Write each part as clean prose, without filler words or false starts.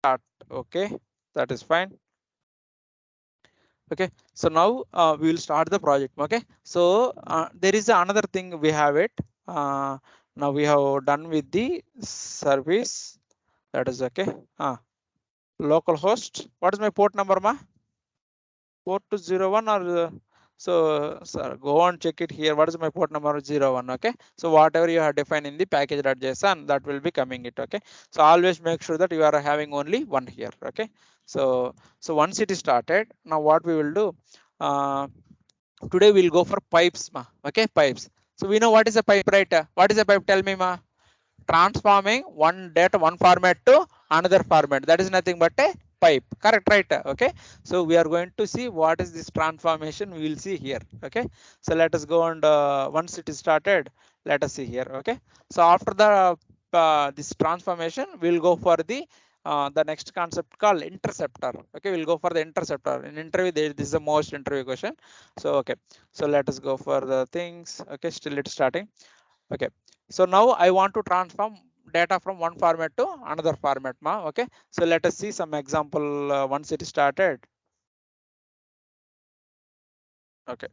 start. Okay, that is fine. Okay, so now we will start the project. Okay, so there is another thing we have it. Now we have done with the service. That is okay. Localhost. What is my port number, ma? 4201 or so, sir, go and check it here. What is my port number? 01. Okay, so whatever you have defined in the package.json, that will be coming it. Okay, so always make sure that you are having only one here. Okay, so once it is started, now what we will do, uh, today we'll go for pipes, ma. Okay, pipes. So we know what is a pipe, right? What is a pipe? Tell me, ma. Transforming one data, one format to another format. That is nothing but a pipe. Correct, right? Okay, so we are going to see what is this transformation. We will see here. Okay, so let us go and once it is started, let us see here. Okay, so after the this transformation, we'll go for the next concept called interceptor. Okay, we'll go for the interceptor. In interview, this is the most interview question. So okay, so let us go for the things. Okay, still it's starting. Okay, so now I want to transform data from one format to another format, ma. Okay, so let us see some example once it is started. Okay,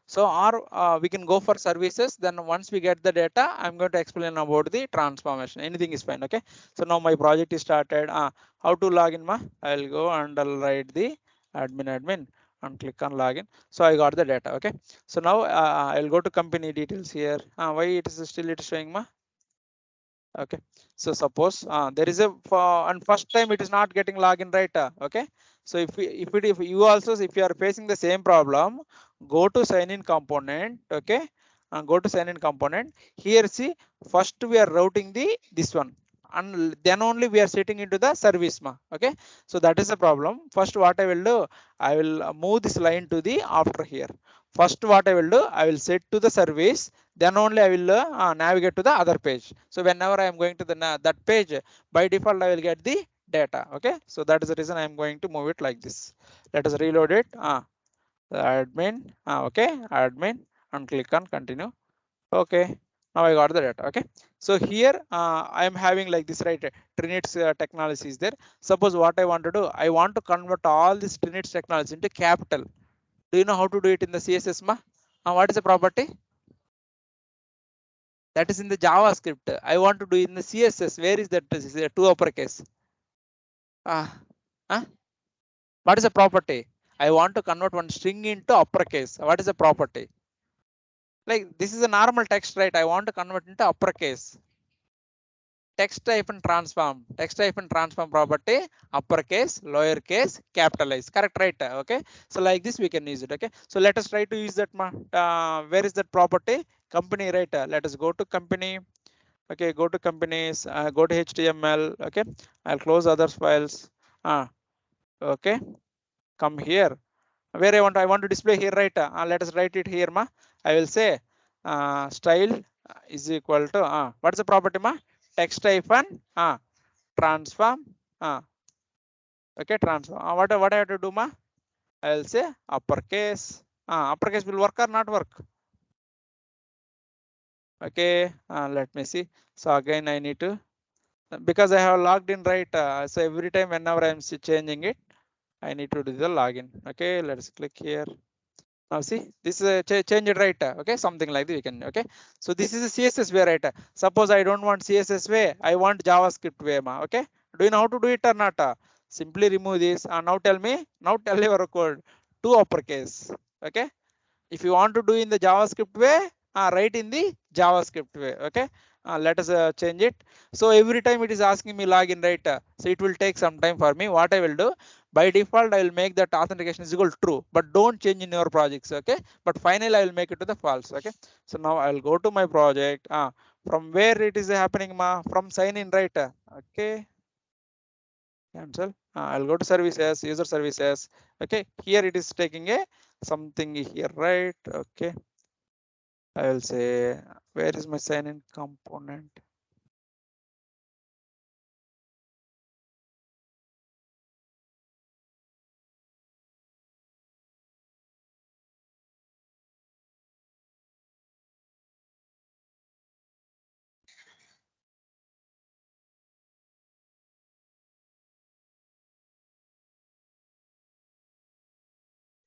so or we can go for services. Then once we get the data, I'm going to explain about the transformation. Anything is fine. Okay, so now my project is started. How to log in, ma? I'll go and I'll write the admin and click on login. So I got the data. Okay, so now I'll go to company details here. Why it is still it is showing, ma? Okay, so suppose there is a and first time it is not getting login, right? Okay, so if you also, if you are facing the same problem, go to sign in component. Okay, and go to sign in component here. See, first we are routing this one, and then only we are setting into the service, ma. Okay, so that is the problem. First what I will do, I will move this line to the after here. First what I will do, I will set to the service, then only I will navigate to the other page. So whenever I am going to the that page, by default I will get the data. Okay, so that is the reason I am going to move it like this. Let us reload it. Admin. Okay, admin, and click on continue. Okay, now I got the data. Okay, so here I am having like this, right? Trinits technology is there. Suppose what I want to do, I want to convert all this Trinits technology into capital. Do you know how to do it in the CSS, ma? What is the property? That is in the JavaScript. I want to do in the CSS. Where is that? This is a two uppercase. Ah, huh? What is the property? I want to convert one string into uppercase. What is the property? Like this is a normal text, right? I want to convert into uppercase. Text type and transform. Text type and transform property, uppercase, lowercase, capitalize. Correct, right? Okay. So like this we can use it. Okay. So let us try to use that. Where is that property? Company, right? Let us go to company. Okay, go to companies, go to HTML. Okay, I'll close others files. Okay, come here. Where I want to display here, right? Let us write it here, ma. I will say style is equal to what's the property, ma? Text hyphen transform. Okay, transform. What I have to do, ma? I will say uppercase. Uppercase will work or not work? Okay, let me see. So again, I need to, because I have logged in, right? So every time whenever I'm changing it, I need to do the login. Okay, let's click here. Now see, this is change it, right? Okay, something like this we can. Okay, so this is a CSS way, right? Suppose I don't want CSS way, I want JavaScript way, ma. Okay, do you know how to do it or not? Simply remove this. Now tell me. Now tell your code to uppercase. Okay, if you want to do in the JavaScript way, write in the JavaScript way. Okay, let us change it. So every time it is asking me login, right? So it will take some time for me. What I will do, by default I will make that authentication is equal to true, but don't change in your projects. Okay, but finally I will make it to the false. Okay, so now I will go to my project. From where it is happening, ma? From sign in, right? Okay, cancel. I'll go to services, user services. Okay, here it is taking a something here, right? Okay, I will say, where is my sign in component?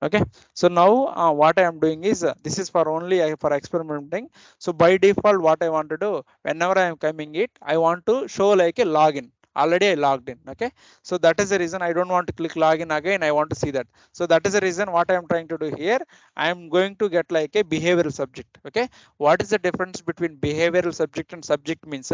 Okay, so now what I am doing is this is for only for experimenting. So by default what I want to do, whenever I am coming it, I want to show like a login. Already I logged in. Okay, so that is the reason I don't want to click login again. I want to see that. So that is the reason what I am trying to do here. I am going to get like a behavioral subject. Okay, what is the difference between behavioral subject and subject means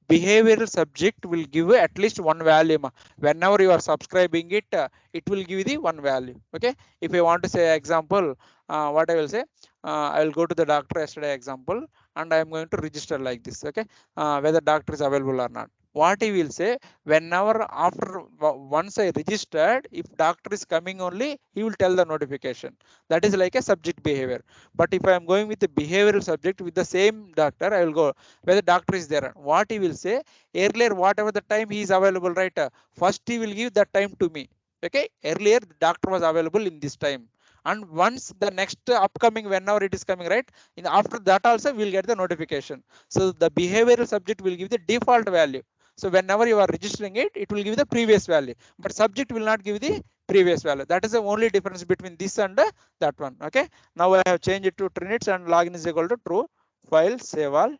behavioral subject will give at least one value. Whenever you are subscribing it, it will give the one value. Okay, if I want to say example, what I will say, I will go to the doctor yesterday example, and I am going to register like this. Okay, whether doctor is available or not. What he will say, whenever after once I registered, if doctor is coming only, he will tell the notification. That is like a subject behavior. But if I am going with the behavioral subject with the same doctor, I will go whether doctor is there. What he will say, earlier whatever the time he is available, right? First he will give that time to me. Okay, earlier the doctor was available in this time, and once the next upcoming whenever it is coming, right, in after that also we'll get the notification. So the behavioral subject will give the default value. So whenever you are registering it, it will give the previous value, but subject will not give the previous value. That is the only difference between this and that one. Okay, now I have changed it to Trinits and login is equal to true. File, save all.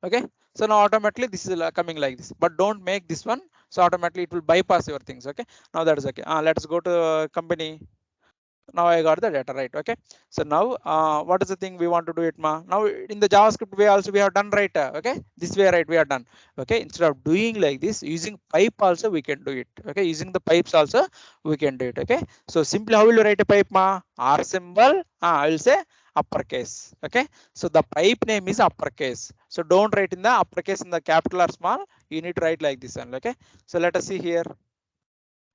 Okay, so now automatically this is coming like this, but don't make this one, so automatically it will bypass your things. Okay, now that is okay. Let us go to company. Now I got the data, right? Okay, so now what is the thing we want to do it now in the JavaScript way also we have done, right? Okay, this way, right, we are done. Okay, instead of doing like this using pipe also we can do it. Okay, using the pipes also we can do it. Okay, so simply how will you write a pipe? R symbol, I will say uppercase. Okay, so the pipe name is uppercase, so don't write in the uppercase in the capital or small, you need to write like this one. Okay, so let us see here.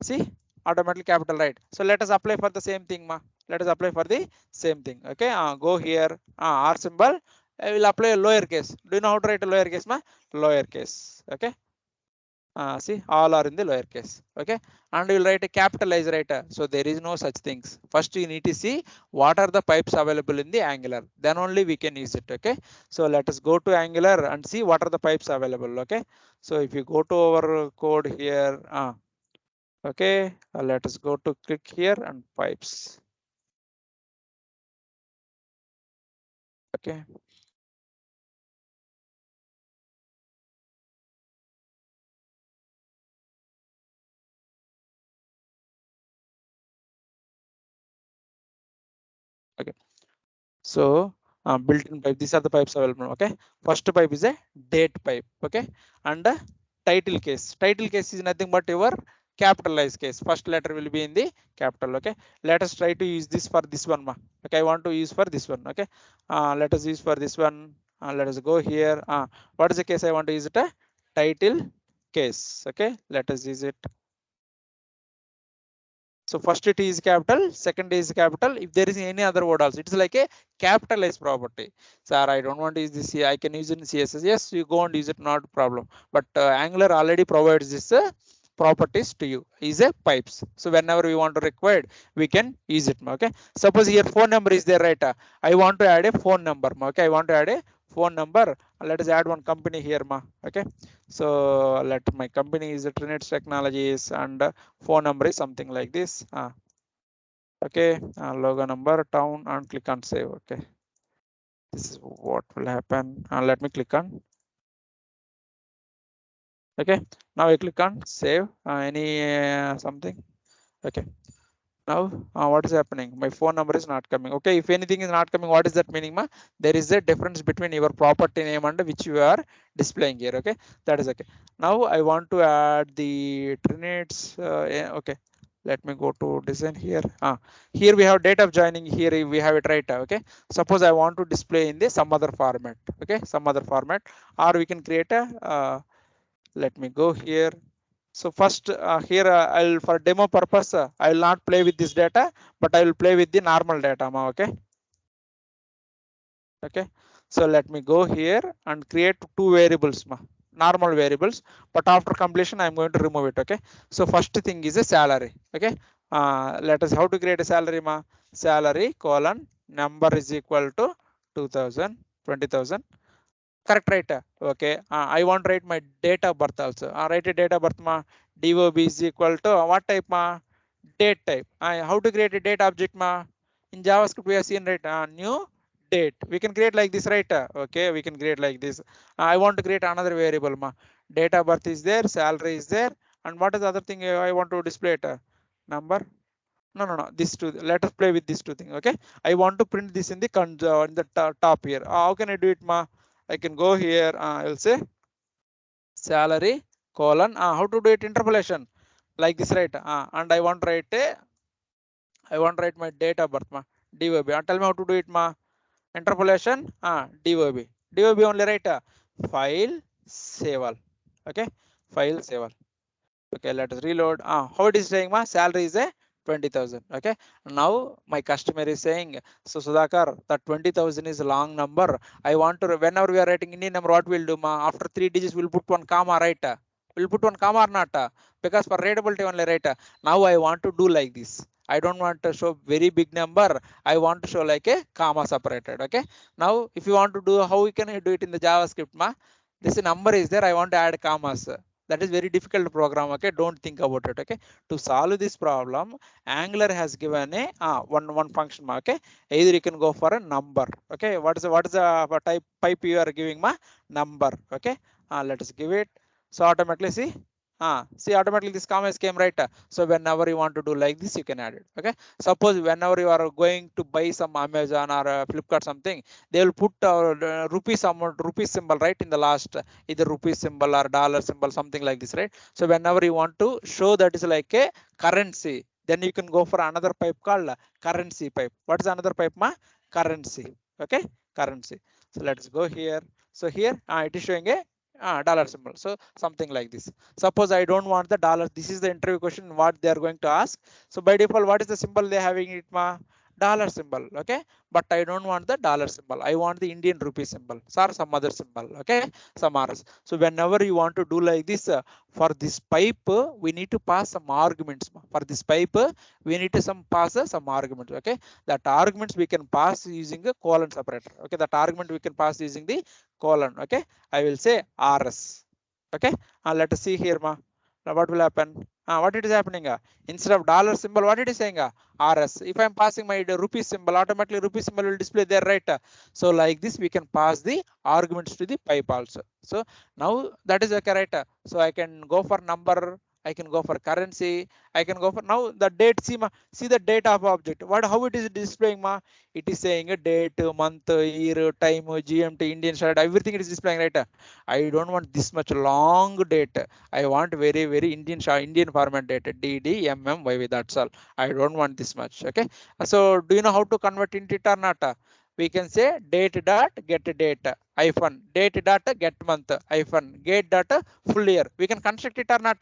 See, automatically capital, right? So let us apply for the same thing. Let us apply for the same thing. Okay, go here, R symbol, I will apply a lowercase. Do you know how to write a lowercase? Lowercase. Okay, see, all are in the lowercase. Okay, and you will write a capitalize, right? So there is no such things. First you need to see what are the pipes available in the Angular, then only we can use it. Okay, so let us go to Angular and see what are the pipes available. Okay, so if you go to our code here, okay, let us go to click here and pipes. Okay, okay, so built-in pipe, these are the pipes available. Okay, first pipe is a date pipe. Okay, and a title case is nothing but your capitalized case, first letter will be in the capital. Okay, let us try to use this for this one. Okay, I want to use for this one. Okay, let us use for this one. Let us go here. What is the case I want to use it? A title case. Okay, let us use it. So first it is capital, second is capital. If there is any other word also, it is like a capitalized property. Sir, I don't want to use this here. I can use it in CSS. Yes, you go and use it, not a problem. But Angular already provides this properties to you. Is a pipes. So whenever we want to require, we can use it. Okay. Suppose here phone number is there, right? I want to add a phone number. Okay. I want to add a phone number. Let us add one company here. Okay. So let my company is the Trinits Technologies and phone number is something like this. Okay, logo number, town, and click on save. Okay, this is what will happen. Let me click on. Okay, now I click on save. Any something. Okay, now what is happening? My phone number is not coming. Okay, if anything is not coming, what is that meaning? There is a difference between your property name and which you are displaying here. Okay, that is okay. Now I want to add the Trinits. Okay, let me go to design here. Here we have date of joining. Here we have it, right? Okay, suppose I want to display in the some other format. Okay, some other format, or we can create a let me go here. So first here I'll for demo purpose I will not play with this data, but I will play with the normal data. Okay, okay, so let me go here and create two variables, normal variables, but after completion I'm going to remove it. Okay, so first thing is a salary. Okay, let us how to create a salary. Salary colon number is equal to 2000 20,000. Correct, right? Okay, I want to write my date of birth also. Write a date of birth. DOB is equal to what type? date type. How to create a date object ma? In JavaScript we have seen right, new date. We can create like this, right? Okay, we can create like this. I want to create another variable ma. Date of birth is there, salary is there, and what is the other thing I want to display it? Number. No. This two. Let us play with these two things. Okay. I want to print this in the top here. How can I do it ma? I can go here. I will say salary colon. How to do it? Interpolation like this, right? And I want to write my date of birth ma, DOB. Tell me how to do it ma. Interpolation, DOB. DOB only, right? File save all. Okay, file save all. Okay, let us reload. How it is saying ma, salary is a 20,000. Okay, now my customer is saying, so Sudhakar, that 20,000 is a long number. I want to, whenever we are writing Indian number, what we'll do ma, after 3 digits we'll put one comma, right? We'll put one comma or not? Because for readability only, right? Now I want to do like this. I don't want to show very big number. I want to show like a comma separated. Okay, now if you want to do, how we can do it in the JavaScript ma, this number is there, I want to add commas. That is very difficult program. Okay, don't think about it. Okay, to solve this problem, Angular has given a one function. Okay, either you can go for a number. Okay, what is the type pipe you are giving ma, number. Okay, let us give it. So automatically see automatically this comments came, right? So whenever you want to do like this, you can add it. Okay, suppose whenever you are going to buy some Amazon or Flipkart something, they will put rupees amount, rupees symbol, right, in the last, either rupees symbol or dollar symbol, something like this, right? So whenever you want to show that is like a currency, then you can go for another pipe called currency pipe. What is another pipe ma? Currency. Okay, currency. So let's go here. So here it is showing a dollar symbol. So something like this. Suppose I don't want the dollar. This is the interview question what they are going to ask. So by default, what is the symbol they having it ma? Dollar symbol. Okay, but I don't want the dollar symbol. I want the Indian rupee symbol or some other symbol. Okay, some others. So whenever you want to do like this, for this pipe, we need to pass some arguments. For this pipe, we need to pass some arguments. Okay, that arguments we can pass using a colon separator. Okay, that argument we can pass using the colon. Okay, I will say rs. Okay, let us see here ma. Now what will happen? What it is happening? Instead of dollar symbol, what it is saying? RS. If I'm passing my rupee symbol, automatically rupee symbol will display there, right? So like this, we can pass the arguments to the pipe also. So now that is okay, right? So I can go for number, I can go for currency, I can go for now the date. See the date of object. How it is displaying ma? It is saying a date, month, year, time, GMT, Indian standard, everything it is displaying, right? I don't want this much long date. I want very Indian format data, DD, YY. That's all. I don't want this much. Okay. So do you know how to convert into it or not? We can say date dot get date hyphen date dot get month hyphen get dot full year. We can construct it or not?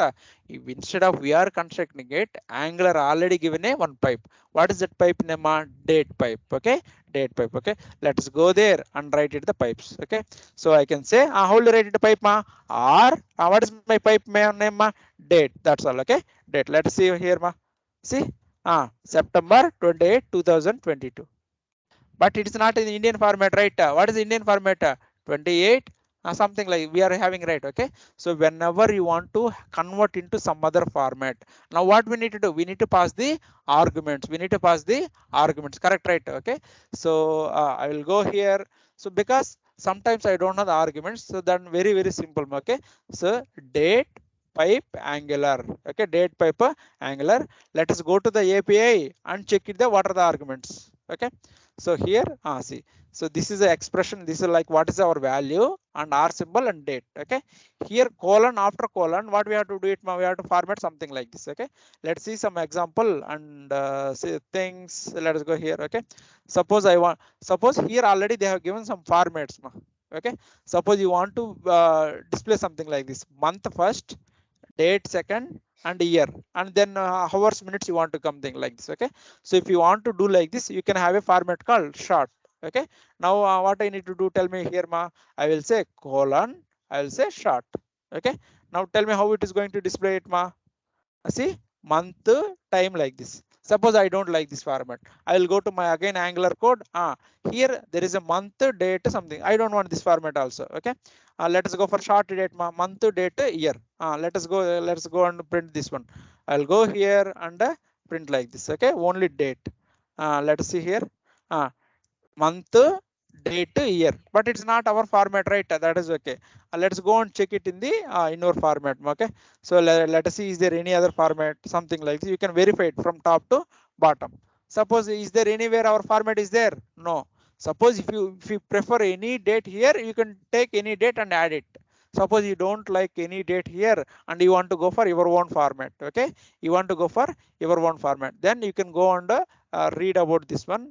If instead of we are constructing it, Angular already given a one pipe. What is that pipe name? Date pipe. Okay, date pipe. Okay, let's go there and write it the pipes. Okay, so I can say how will write it the pipe ma, or what is my pipe name ma? Date. That's all. Okay, date. Let's see here ma. See, September 28, 2022. But it is not in Indian format, right? What is Indian format? 28, something like we are having, right? Okay. So whenever you want to convert into some other format, now what we need to do? We need to pass the arguments. We need to pass the arguments. Correct, right? Okay. So I will go here. So because sometimes I don't know the arguments, so then very simple. Okay. So date pipe angular. Okay. Date pipe angular. Let us go to the API and check it. What are the arguments? Okay. So here, see, so this is the expression. This is like what is our value and R symbol and date. Okay. Here colon after colon, what we have to do it? We have to format something like this. Okay. Let's see some example and see things. Let us go here. Okay. Suppose here already they have given some formats. Okay. Suppose you want to display something like this: month first, date second, and year, and then hours, minutes you want to come thing like this. Okay, so if you want to do like this, you can have a format called short. Okay, now what I need to do, tell me here ma. I will say colon, I will say short. Okay, now tell me how it is going to display it ma. See, month, time like this. Suppose I don't like this format, I will go to my again Angular code. Here there is a month, date, something. I don't want this format also. Okay, let us go for short date, month, date, year. Let's go and print this one. I'll go here and print like this. Okay, only date. Let us see here. Month, date, year, but it's not our format, right? That is okay. Let's go and check it in the in our format. Okay, so let us see, is there any other format, something like this. You can verify it from top to bottom. Suppose, is there anywhere our format is there? No. Suppose if you prefer any date here, you can take any date and add it. Suppose you don't like any date here and you want to go for your own format. Okay, you want to go for your own format, then you can go and read about this one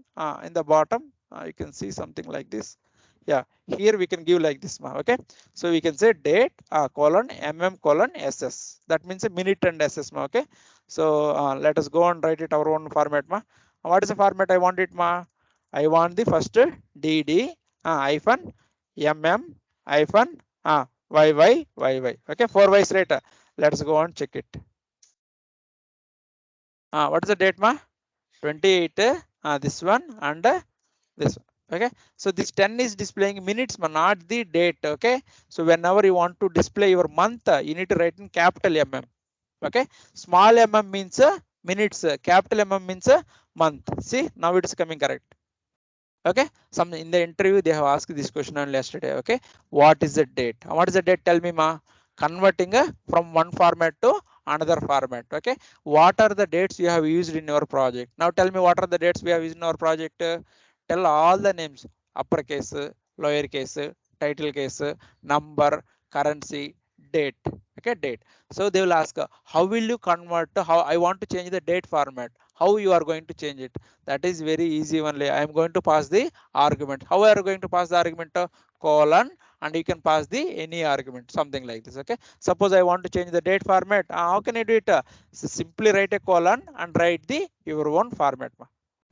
in the bottom. You can see something like this. Yeah, here we can give like this. Okay, so we can say date colon colon ss. That means a minute and ss. Okay, so let us go and write it our own format. What is the format I want it? I want the first dd hyphen hyphen yy. Okay, 4 y's, right? Let's go and check it. What is the date? 28. This one and this one. Okay, so this 10 is displaying minutes, not the date. Okay, so whenever you want to display your month, you need to write in capital mm. Okay, small means minutes, capital means month. See, now it is coming correct. Okay, some in the interview they have asked this question only yesterday. Okay, what is the date? What is the date? Tell me, converting from one format to another format. Okay, what are the dates you have used in your project? Now tell me, what are the dates we have used in our project? Tell all the names: uppercase, lowercase, title case, number, currency, date. Okay, date. So they will ask, how will you convert? How I want to change the date format. How you are going to change it? That is very easy only. I am going to pass the argument. How are you going to pass the argument? Colon, and you can pass the any argument, something like this. Okay, suppose I want to change the date format. How can I do it? So simply write a colon and write the your own format.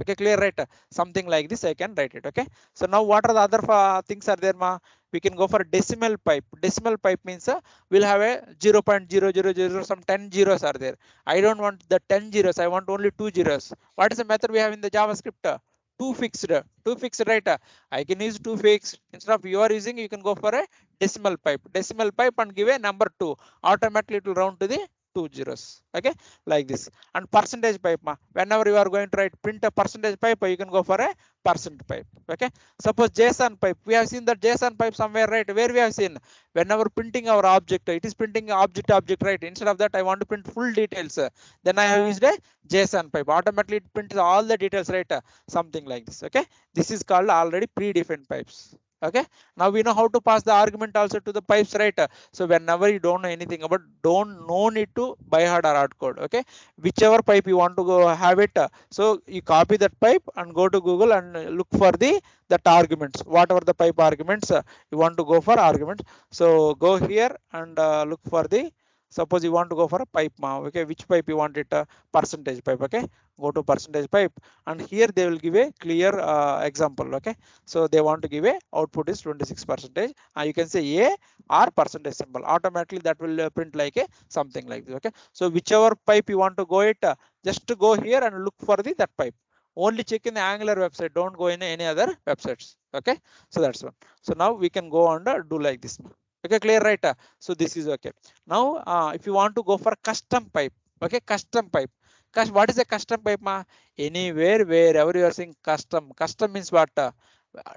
Okay, clear, right? Something like this I can write it. Okay, so now what are the other things are there? We can go for decimal pipe. Decimal pipe means we'll have a 0.0000, some 10 zeros are there. I don't want the 10 zeros, I want only 2 zeros. What is the method we have in the JavaScript? Two fixed, right? I can use two fixed. Instead of you are using, you can go for a decimal pipe and give a number 2. Automatically it will round to the 2 zeros. Okay, like this. And percentage pipe, whenever you are going to write print a percentage pipe, you can go for a percent pipe. Okay, suppose JSON pipe, we have seen that JSON pipe somewhere, right? Where we have seen, whenever printing our object, it is printing object, right? Instead of that, I want to print full details, then I have used a JSON pipe. Automatically it prints all the details, right? Something like this. Okay, this is called already predefined pipes. Okay, now we know how to pass the argument also to the pipes, right? So whenever you don't know anything about, no need to by heart or hard code. Okay, whichever pipe you want to go have it, so you copy that pipe and go to Google and look for the that arguments, whatever the pipe arguments you want to go for arguments. So go here and look for the, suppose you want to go for a pipe. Okay, which pipe you want it? Percentage pipe. Okay, go to percentage pipe, and here they will give a clear example. Okay, so they want to give a output is 26%. You can say a or percentage symbol. Automatically that will print like a something like this. Okay, so whichever pipe you want to go it, just to go here and look for the that pipe. Only check in the Angular website, don't go in any other websites. Okay, so that's one. So now we can go and do like this. Okay, clear, right? So this is okay. Now if you want to go for custom pipe, okay, custom pipe. What is a custom pipe? Anywhere, wherever you are saying custom. Custom means what?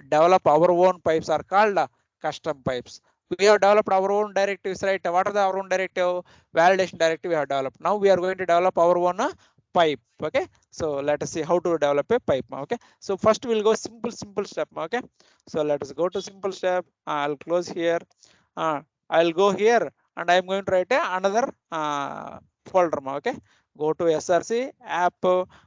Develop our own pipes are called custom pipes. We have developed our own directives, right? What are our own directive? Validation directive we have developed. Now we are going to develop our own pipe. Okay, so let us see how to develop a pipe. Okay, so first we'll go simple step. Okay, so let us go to simple step. I'll close here. I'll go here and I'm going to write another folder. Okay, go to src app.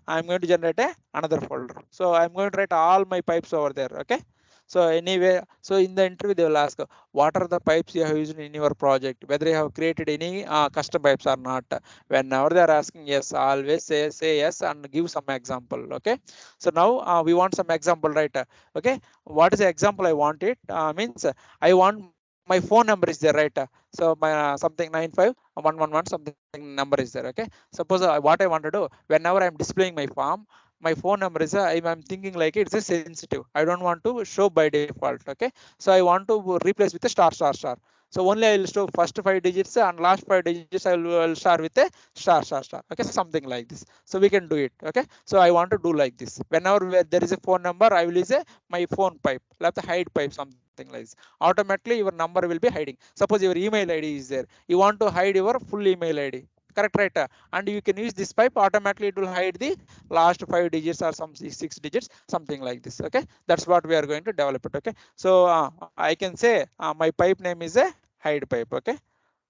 I'm going to generate another folder. So I'm going to write all my pipes over there. Okay, so anyway, so in the interview they will ask, what are the pipes you have used in your project, whether you have created any custom pipes or not. Whenever they are asking yes, always say yes and give some example. Okay, so now we want some example, right? Okay, what is the example I want? It means I want my phone number is there, right? So my something 95111 something number is there. Okay, suppose what I want to do, whenever I'm displaying my form, my phone number is I'm thinking like it's a sensitive, I don't want to show by default. Okay, so I want to replace with a star. So only I will store first 5 digits and last 5 digits I will start with a star star star. Okay, something like this. So we can do it. Okay, so I want to do like this. Whenever there is a phone number, I will use a my phone pipe, like the hide pipe, something like this. Automatically your number will be hiding. Suppose your email ID is there. You want to hide your full email ID. Correct, right? And you can use this pipe. Automatically it will hide the last 5 digits or some 6 digits, something like this. Okay, that's what we are going to develop it. Okay, so I can say my pipe name is a hide pipe. Okay,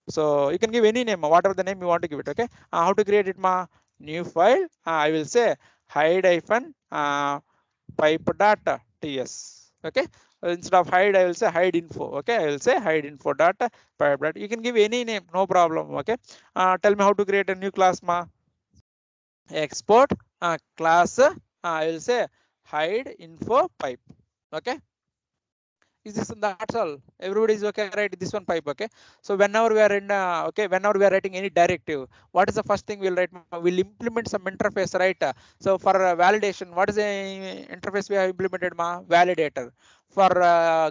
so you can give any name, whatever the name you want to give it. Okay, how to create it? Ma new file. I will say hide hyphen pipe data ts. Okay, instead of hide, I will say hide info. Okay, I will say hide info data pipe data. You can give any name, no problem. Okay, tell me how to create a new class. Ma export class. I will say hide info pipe. Okay, is this, that's all, everybody is okay, right? This one pipe. Okay, so whenever we are in okay, whenever we are writing any directive, what is the first thing we'll write? We'll implement some interface, right? So for validation, what is the interface we have implemented? Ma validator. For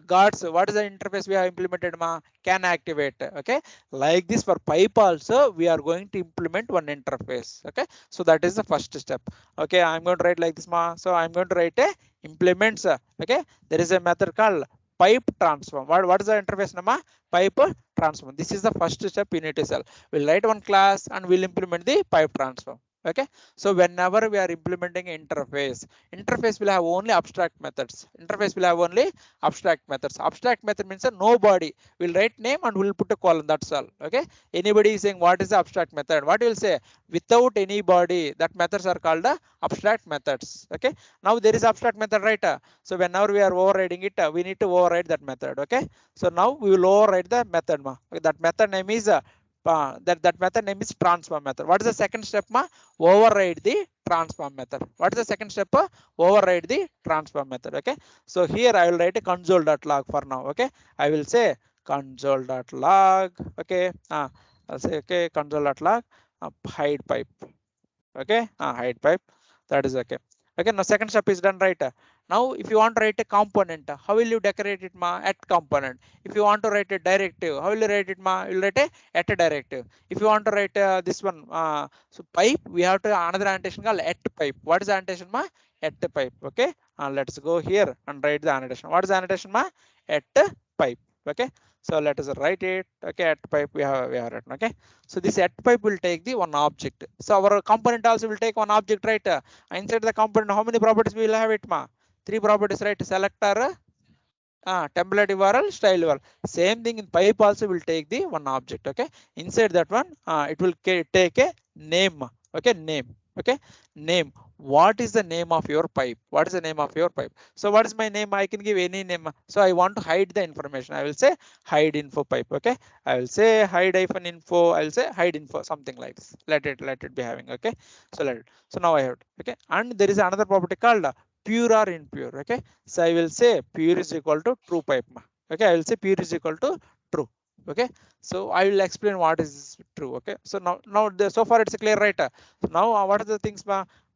guards, what is the interface we have implemented? Ma can activate. Okay, like this for pipe also we are going to implement one interface. Okay, so that is the first step. Okay, I'm going to write like this. Ma so I'm going to write a implements. Okay, there is a method called PipeTransform. What is the interface nama? PipeTransform. This is the first step you need to sell. We'll write one class and we'll implement the PipeTransform. Okay, so whenever we are implementing interface will have only abstract methods. Interface will have only abstract methods. Abstract method means that nobody will write name and will put a colon. That's all. Okay, anybody is saying what is the abstract method? What will say? Without anybody, that methods are called the abstract methods. Okay, now there is abstract method, right? So whenever we are overriding it, we need to override that method. Okay, so now we will override the method. Ma that method name is that method name is transform method. What is the second step? Ma override the transform method. What is the second step? Override the transform method. Okay, so here I will write a console.log for now. Okay, I will say console.log. Okay, I'll say okay console.log hide pipe. Okay, hide pipe, that is okay. Okay, now second step is done, right? Now if you want to write a component, how will you decorate it? Ma at component. If you want to write a directive, how will you write it? Ma you'll write a at a directive. If you want to write this one so pipe, we have to another annotation called at pipe. What is the annotation? Ma at the pipe. Okay, let's go here and write the annotation. What is the annotation? Ma at pipe. Okay, so let us write it. Okay, at pipe we have written. Okay, so this at pipe will take the one object. So our component also will take one object, right? Inside the component, how many properties we will have it? Ma three properties, right? Selector, template URL, style URL. Same thing in pipe also will take the one object. Okay, inside that one it will take a name. Okay, name. Okay, name. What is the name of your pipe? What is the name of your pipe? So what is my name? I can give any name. So I want to hide the information. I will say hide info pipe. Okay, I will say hide hyphen info. I will say hide info, something like this. Let it be having. Okay, so let it. So now I have it. Okay, and there is another property called pure or impure. Okay, so I will say pure is equal to true pipe. Okay, I will say pure is equal to true. Okay, so I will explain what is true. Okay, so now so far it's clear, right? So now what are the things?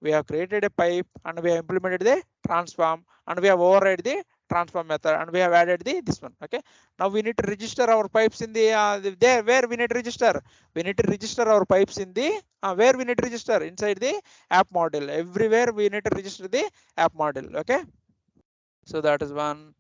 We have created a pipe and we have implemented the transform and we have override the transform method and we have added the this one. Okay, now we need to register our pipes in the there where we need to register. We need to register our pipes in the where we need to register inside the app model. Everywhere we need to register the app model. Okay, so that is one.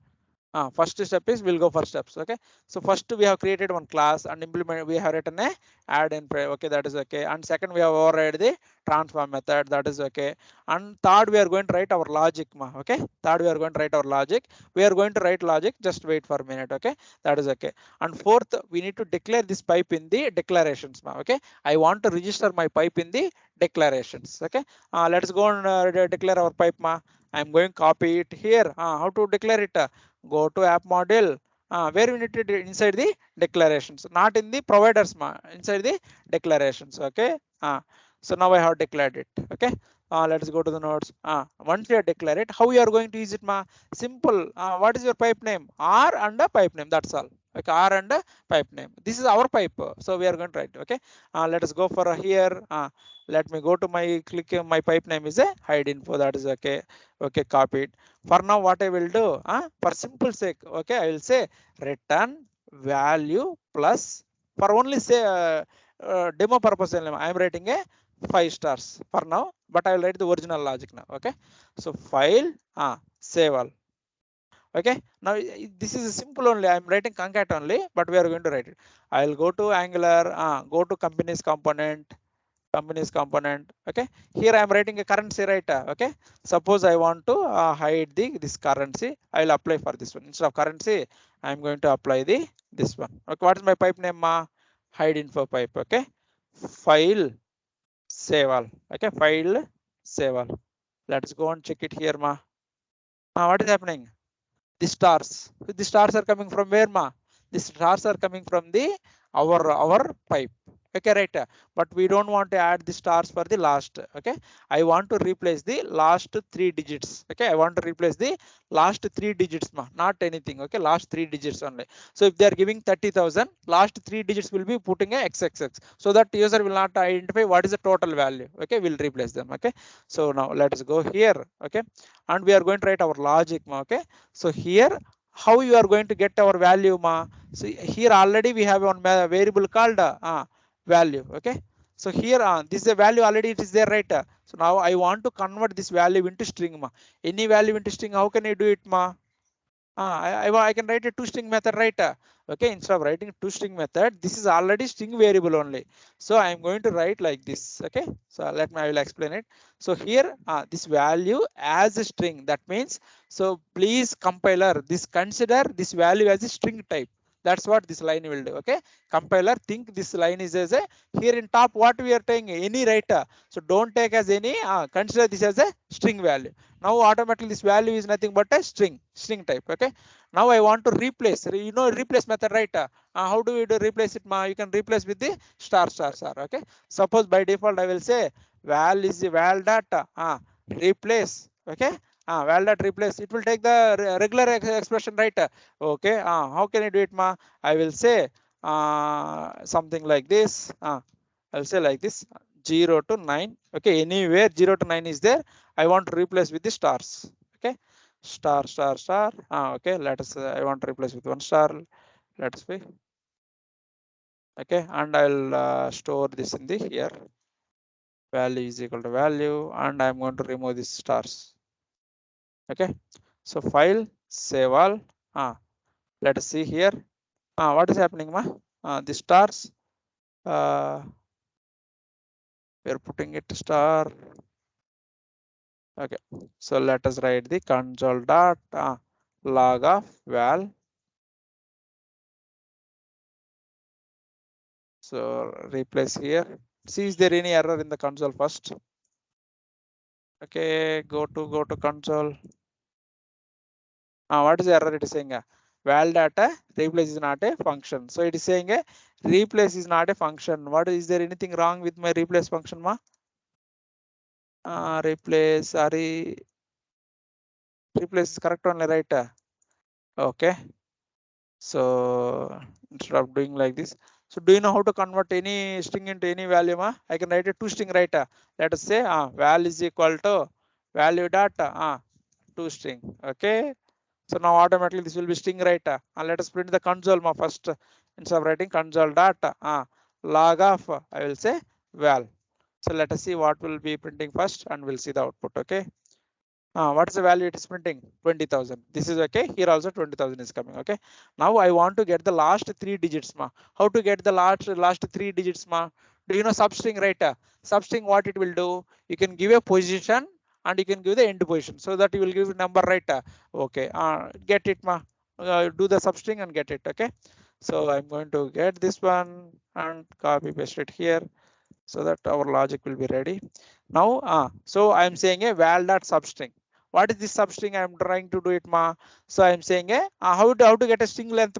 First step is we'll go for steps. Okay, so first we have created one class and implement, we have written a add in. Okay, that is okay. And second we have override the transform method, that is okay. And third we are going to write our logic. Okay, third we are going to write our logic. We are going to write logic, just wait for a minute. Okay, that is okay. And fourth we need to declare this pipe in the declarations. Okay, I want to register my pipe in the declarations. Okay, let's go and declare our pipe. I'm going to copy it here. How to declare it? Go to app model, where we need to inside the declarations, not in the providers, inside the declarations. Okay, so now I have declared it. Okay, let's go to the nodes. Once you have declared it, how you are going to use it? Simple. What is your pipe name? R and a pipe name, that's all. Okay, R and a pipe name. This is our pipe, so we are going to write. Okay, let us go for here. Let me go to my click. My pipe name is a hide info, that is okay. Okay, copy it. For now what I will do, for simple sake, okay, I will say return value plus, for only say demo purpose only, I am writing a 5 stars for now, but I will write the original logic now. Okay, so file save all. Okay, now this is simple only, I am writing concat only, but we are going to write it. I will go to Angular, go to companies component. Okay, here I am writing a currency, right? Okay, suppose I want to hide this currency, I will apply for this one. Instead of currency, I am going to apply this one. Okay, what is my pipe name? Hide info pipe. Okay, file save all. Okay, file save all. Let's go and check it here. What is happening? The stars are coming from where? The stars are coming from the our pipe. Okay, right? But we don't want to add the stars for the last. Okay, I want to replace the last 3 digits. Okay, I want to replace the last 3 digits, not anything. Okay, last 3 digits only. So if they are giving 30,000, last 3 digits will be putting a xxx, so that user will not identify what is the total value. Okay, we'll replace them. Okay, so now let's go here. Okay, and we are going to write our logic. Okay, so here, how you are going to get our value? So here already we have one variable called value. Okay, so here this is a value already, it is there, right? So now I want to convert this value into string. Any value into string, how can I do it? I can write a toString method, right? Okay, instead of writing toString method, this is already string variable only. So I am going to write like this. Okay, so I will explain it. So here this value as a string, that means, so please compiler this, consider this value as a string type. That's what this line will do. Okay, compiler think this line is as a, here in top what we are taking any, right? So don't take as any, consider this as a string value. Now automatically this value is nothing but a string type. Okay, now I want to replace, replace method, right? How do we do replace it? You can replace with the star. Okay, suppose by default I will say val is the val data replace. Okay, val dot replace, it will take the regular expression, right? Okay, how can I do it? I will say something like this. I'll say like this, 0 to 9. Okay, anywhere 0 to 9 is there, I want to replace with the stars. Okay, star. Okay, let us I want to replace with 1 star. Let's see. Okay, and I'll store this in the here, value is equal to value, and I'm going to remove these stars. Okay, so file save all. Let us see here. What is happening? The stars, we're putting it star. Okay, so let us write the console dot log of val. So replace here. See, is there any error in the console first? Okay, go to console. What is the error it is saying? Val data replace is not a function. So it is saying replace is not a function. What is there anything wrong with my replace function? Replace, sorry, replace is correct only, right? Okay, so instead of doing like this, so do you know how to convert any string into any value? I can write a toString, right? Let us say val is equal to value data toString. Okay, so now automatically this will be string, right? Let us print the console first. Instead of writing console data log of, I will say val. So let us see what will be printing first, and we'll see the output. Okay, what is the value it is printing? 20,000. This is okay. Here also 20,000 is coming. Okay, now I want to get the last 3 digits. How to get the last 3 digits? Do you know substring, right? Substring, what it will do, you can give a position and you can give the end position, so that you will give a number, right? Okay, get it. Do the substring and get it. Okay, so I'm going to get this one and copy paste it here, so that our logic will be ready. Now so I'm saying a val dot substring. What is this substring? I'm trying to do it. So I'm saying how to get a string length?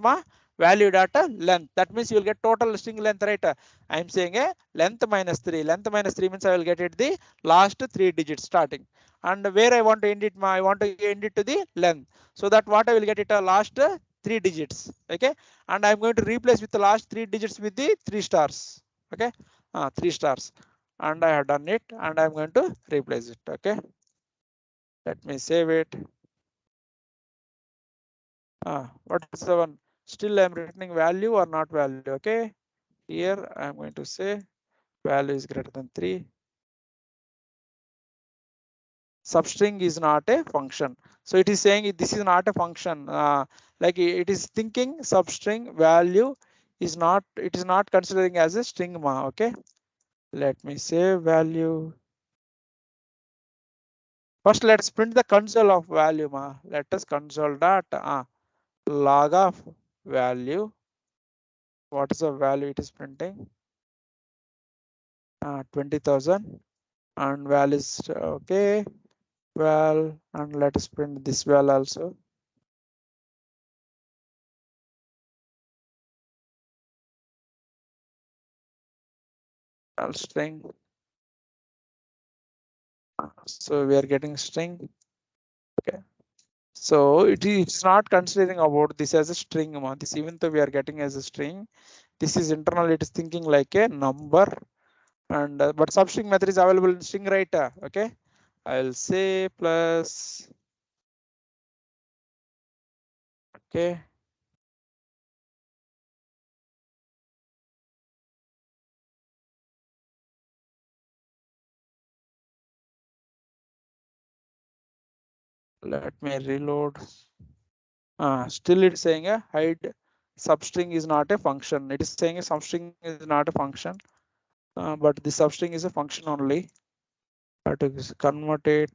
Value data length, that means you will get total string length, right? I'm saying a length minus 3. Length minus 3 means I will get it the last 3 digits starting, and where I want to end it? I want to end it to the length, so that what I will get it last 3 digits. Okay, and I'm going to replace with the last 3 digits with the 3 stars. Okay, 3 stars, and I have done it, and I'm going to replace it. Okay, let me save it. What is the one? Still I'm returning value or not value. Okay, here I'm going to say value is greater than 3. Substring is not a function, so it is saying this is not a function. Like it is thinking substring value is not, it is not considering as a string. Okay, let me say value. First let's print the console of value. Let us console dot log of value. What is the value it is printing? 20,000, and val is okay, val, and let us print this val also. String. So we are getting string. Okay. So it's not considering about this as a string. This, even though we are getting as a string, this is internal. It is thinking like a number, and but substring method is available in string, right? Okay. I'll say plus. Okay. Let me reload. Still it's saying a hide substring is not a function. It is saying a substring is not a function, but the substring is a function only. To convert it.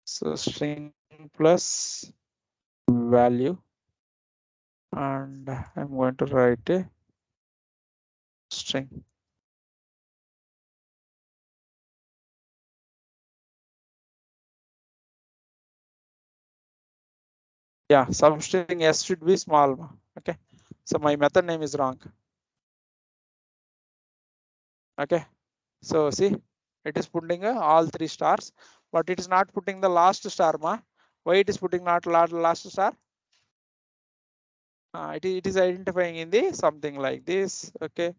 So string plus value, and I'm going to write a string. Yeah, substring s should be small. Okay, so my method name is wrong. Okay, so see, it is putting all 3 stars, but it is not putting the last star. Why it is putting not last star? It is identifying in the something like this. Okay,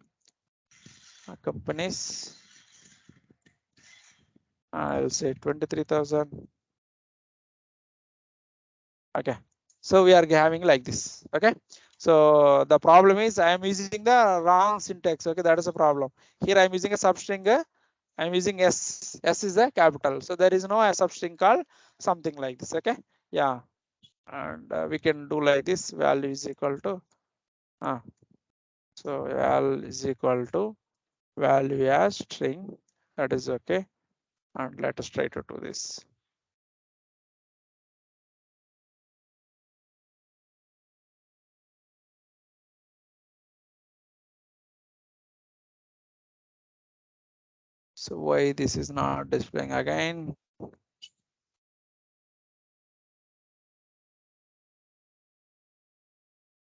companies. I'll say 23,000. Okay, so we are having like this. Okay, so the problem is I am using the wrong syntax. Okay, that is a problem. Here I am using a substring. I am using s. S is a capital, so there is no a substring called something like this. Okay, yeah, and we can do like this. Value is equal to so val is equal to value as string. That is okay, and let us try to do this. So why this is not displaying again?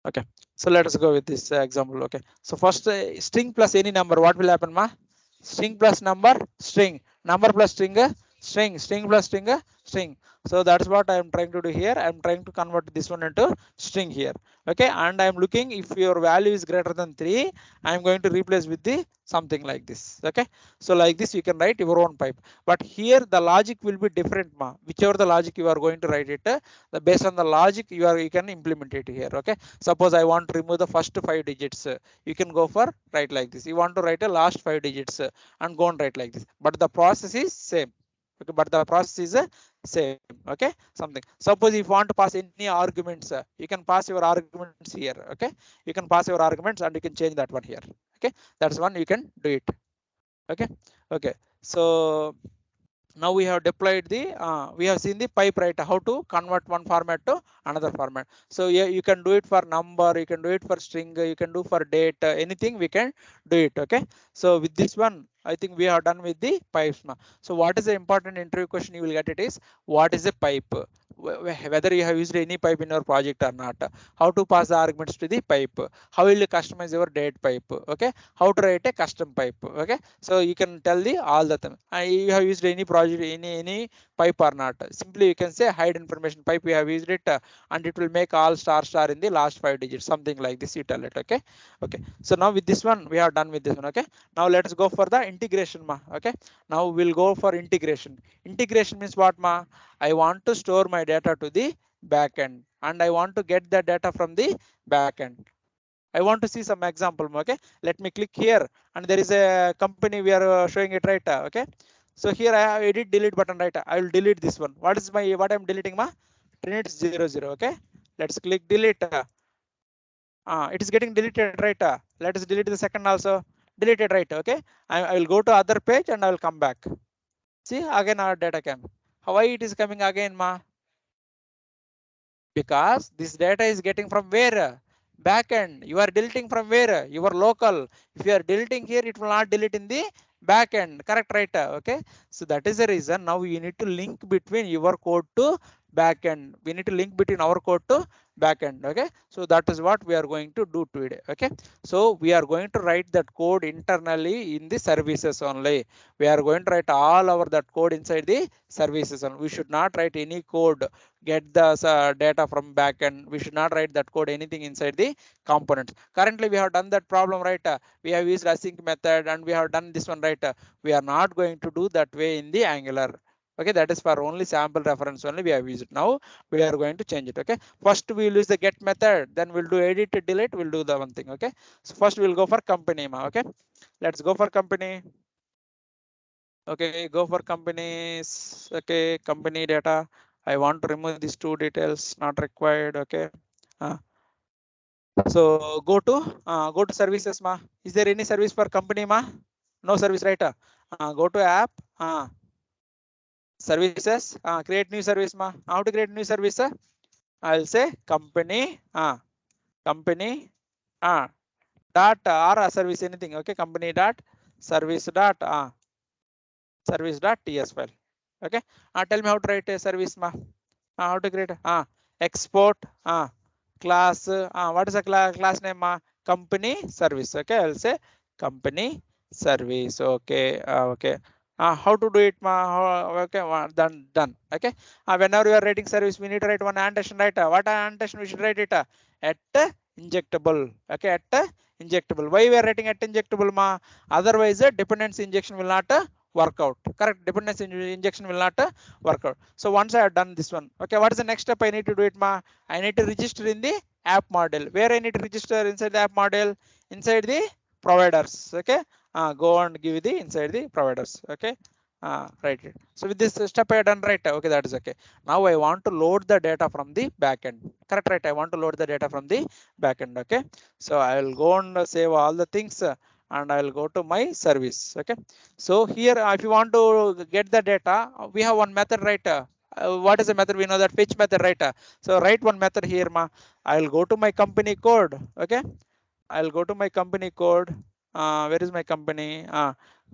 Okay, so let us go with this example. Okay, so first string plus any number, what will happen, string plus number, string, number plus string, string, string plus string, string. So that's what I am trying to do here. I am trying to convert this one into string here. Okay, and I am looking if your value is greater than 3, I am going to replace with the something like this. Okay, so like this you can write your own pipe, but here the logic will be different. Whichever the logic you are going to write it, based on the logic you can implement it here. Okay, suppose I want to remove the first 5 digits, you can go for write like this. You want to write a last 5 digits and go and write like this, but the process is same. Okay, but the process is same. Okay, something, suppose if you want to pass any arguments, you can pass your arguments here. Okay, you can pass your arguments and you can change that one here. Okay, that's one you can do it. Okay, okay, so now we have deployed the we have seen the pipe, right? How to convert one format to another format. So yeah, you can do it for number, you can do it for string, you can do for date, anything we can do it. Okay, so with this one I think we are done with the pipes now. So what is the important interview question you will get? It is, what is a pipe? Whether you have used any pipe in your project or not, how to pass the arguments to the pipe, how will you customize your date pipe? Okay, how to write a custom pipe? Okay, so you can tell the all the thing. You have used any project, any pipe or not? Simply you can say hide information pipe, we have used it, and it will make all star in the last 5 digits, something like this you tell it. Okay, okay, so now with this one we are done with this one. Okay, now let us go for the integration. Okay, now we'll go for integration. Integration means what? I want to store my data to the backend and I want to get the data from the backend. I want to see some example. Okay, let me click here and there is a company we are showing it right. Okay, so here I have edit delete button right. I will delete this one. What I'm deleting ma? Trinits 00. Okay, let's click delete. It is getting deleted right. Let us delete the second also. Deleted right. Okay, I will go to other page and I will come back. See again our data came. Why it is coming again ma? Because this data is getting from where? Backend. You are deleting from where? Your local. If you are deleting here, it will not delete in the backend. Correct, right? Okay. So that is the reason. Now you need to link between your code to backend. We need to link between our code to backend. Okay. So that is what we are going to do today. Okay. So we are going to write that code internally in the services only. We are going to write all our that code inside the services. And we should not write any code get the data from backend. We should not write that code anything inside the components. Currently we have done that problem right. We have used async method and we have done this one right. We are not going to do that way in the Angular. Okay, that is for only sample reference only we have used it. Now we are going to change it. Okay, first we will use the get method, then we'll do edit delete, we'll do the one thing. Okay, so first we'll go for company. Okay, let's go for company. Okay, go for companies. Okay, company data. I want to remove these two details not required. Okay, so go to services ma. Is there any service for company ma? No service right? Go to app. Services. Create new service ma. How to create new service? I'll say company. Company. Dot or a service anything. Okay, company dot service dot service dot ts file. Okay, tell me how to write a service ma. How to create export class. What is the class name ma? Company service. Okay, I'll say company service. Okay, okay. How to do it ma? Okay, done. Okay, whenever you are writing service, we need to write one annotation, right? What annotation we should write it? At injectable. Okay, at injectable. Why we are writing at injectable ma? Otherwise dependency injection will not work out. Correct, dependency injection will not work out. So once I have done this one, okay, what is the next step I need to do it ma? I need to register in the app model. Where I need to register inside the app model? Inside the providers. Okay, go and give the inside the providers. Okay, right. So with this step I have done right. Okay, that is okay. Now I want to load the data from the backend. Correct, right? I want to load the data from the backend. Okay, so I will go and save all the things and I will go to my service. Okay, so here if you want to get the data, we have one method, right? What is the method? We know that fetch method, right? So write one method here ma. I will go to my company code. Okay, I'll go to my company code. Where is my company?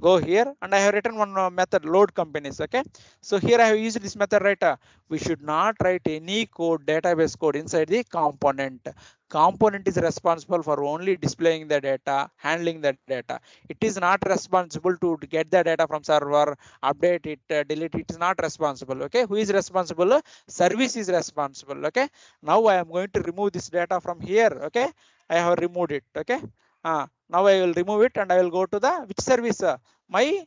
Go here and I have written one method load companies. Okay, so here I have used this method, right? We should not write any code, database code inside the component. Component is responsible for only displaying the data, handling the data. It is not responsible to get the data from server, update it, delete it. Is not responsible. Okay, who is responsible? Service is responsible. Okay, now I am going to remove this data from here. Okay, I have removed it. Okay, now I will remove it and I will go to the which service? My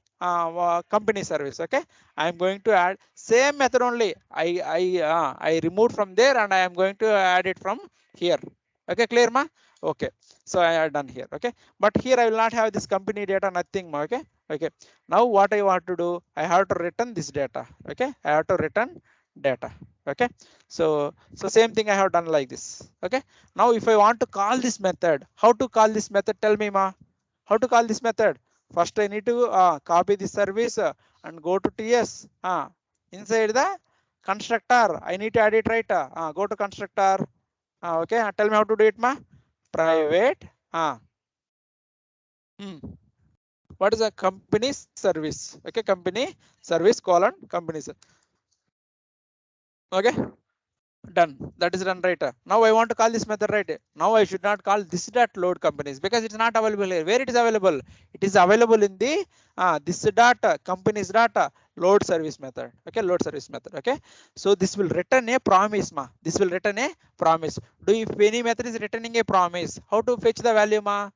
company service. Okay, I am going to add same method only. I removed from there and I am going to add it from here. Okay, clear ma? Okay, so I have done here. Okay, but here I will not have this company data, nothing ma. Okay, okay. Now what I want to do? I have to return this data. Okay, I have to return data. Okay, so same thing I have done like this. Okay, now if I want to call this method, how to call this method? Tell me ma. How to call this method? First I need to copy the service and go to ts. Inside the constructor I need to add it, right? Go to constructor. Okay, tell me how to do it ma. Private. Hmm. What is a company service? Okay, company service colon company. Okay, done. That is done, right? Now I want to call this method, right? Now I should not call this dot load companies because it's not available here. Where it is available? It is available in the this dot companies data load service method. Okay, load service method. Okay, so this will return a promise ma. This will return a promise. Do if any method is returning a promise, how to fetch the value ma?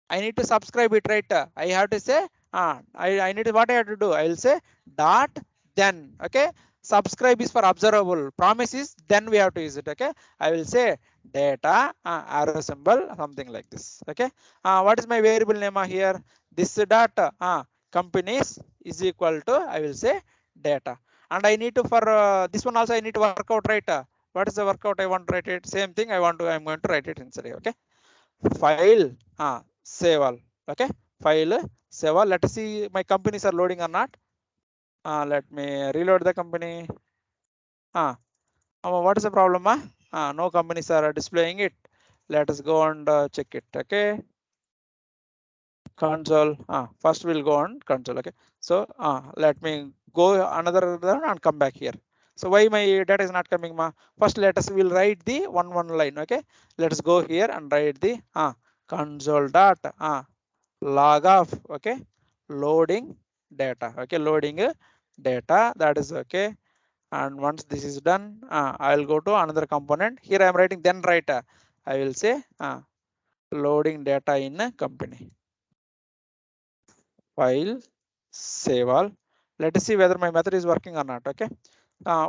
I need to subscribe it, right? I have to say I need to, what I have to do? I will say dot then. Okay, subscribe is for observable, promise is then we have to use it. Okay, I will say data arrow symbol, something like this. Okay, what is my variable name here? This data companies is equal to, I will say data, and I need to for this one also I need to work out, right? What is the workout I want to write it? Same thing I'm going to write it inside. Okay, file save all. Okay, file save all. Let us see my companies are loading or not. Let me reload the company. What is the problem? No companies are displaying it. Let us go and check it. Okay, console. First we'll go on console. Okay, so let me go another one and come back here. So why my data is not coming? First let us will write the one line. Okay, let us go here and write the console dot log off. Okay, loading data. Okay, loading data, that is okay. And once this is done, I'll go to another component. Here I'm writing then write, I will say loading data in a company. File save all. Let us see whether my method is working or not. Okay,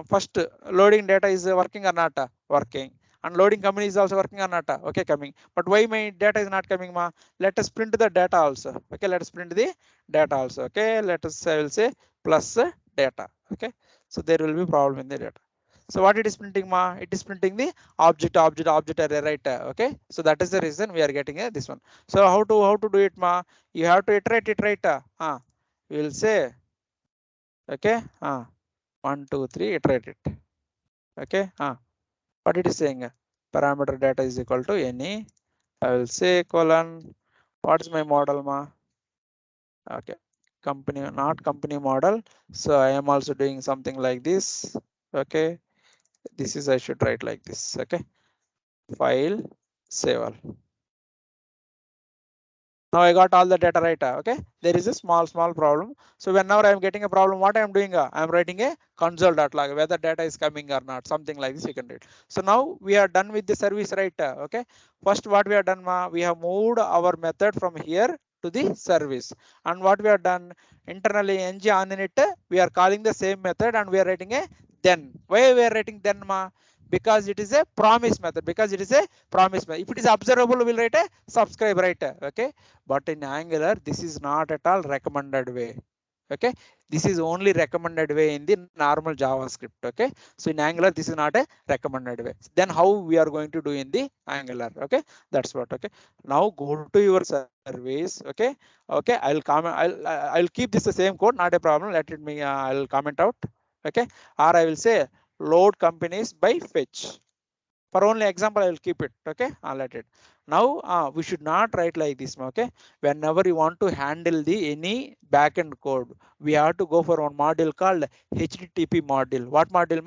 first loading data is working or not? Working. And loading company is also working or not? Okay, coming. But why my data is not coming? Let us print the data also. Okay, let us print the data also. Okay, let us, I will say plus data. Okay, so there will be problem in the data. So what it is printing? It is printing the object array, right? Okay, so that is the reason we are getting this one. So how to do it? You have to iterate it, right? We will say okay, 1 2 3 iterate it. Okay, what it is saying? Parameter data is equal to any, I will say colon, what is my model? Okay, company, not company model. So I am also doing something like this. Okay, this is, I should write like this. Okay, file save all. Now I got all the data, right? Okay, there is a small problem. So whenever I am getting a problem, what I am doing? I am writing a console.log, whether data is coming or not, something like this you can do it. So now we are done with the service, right? Okay, first what we have done, we have moved our method from here to the service, and what we have done internally ng on init, we are calling the same method and we are writing a then. Why we are writing then? Because it is a promise method, because it is a promise method. If it is observable, we'll write a subscribe, right? Okay, but in Angular this is not at all recommended way. Okay, this is only recommended way in the normal JavaScript. Okay, so in Angular this is not a recommended way. Then how we are going to do in the Angular? Okay, that's what. Okay, now go to your service. Okay, okay, I'll comment, I'll keep this the same code, not a problem. Let it me, I'll comment out. Okay, or I will say load companies by fetch. For only example, I will keep it. Okay, I'll let it. Now we should not write like this. Okay, whenever you want to handle the any backend code, we have to go for one module called HTTP module. What module?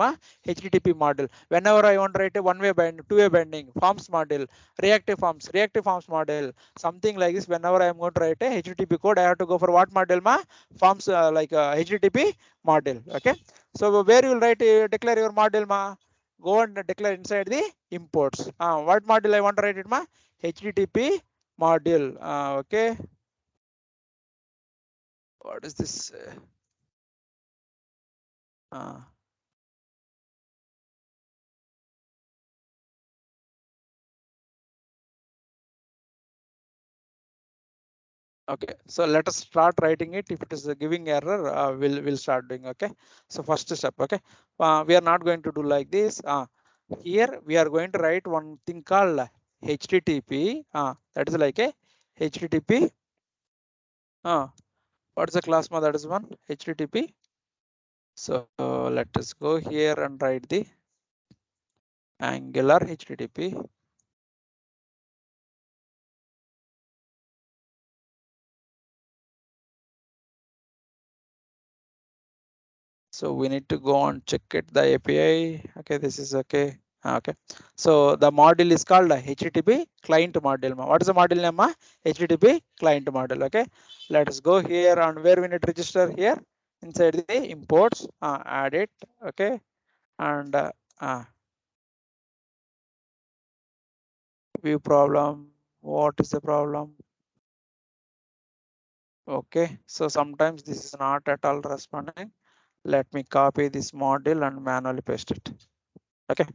HTTP module. Whenever I want to write a one-way binding, two-way binding, forms module, reactive forms module, something like this. Whenever I am going to write a HTTP code, I have to go for what module? Forms, like HTTP module. Okay, so where you will write, declare your module? Go and declare inside the imports. What module I want to write it? HTTP module. Okay, what is this? Uh, okay, so let us start writing it. If it is giving error, we'll start doing. Okay, so first step. Okay, we are not going to do like this. Here we are going to write one thing called HTTP. That is like a HTTP. What's the class? That is one HTTP. So let us go here and write the Angular HTTP. So we need to go and check it, the API. Okay, this is okay. Okay, so the module is called HTTP client module. What is the module name? HTTP client module. Okay, let us go here and where we need to register here inside the imports. Add it. Okay, and view problem. What is the problem? Okay, so sometimes this is not at all responding. Let me copy this module and manually paste it. Okay,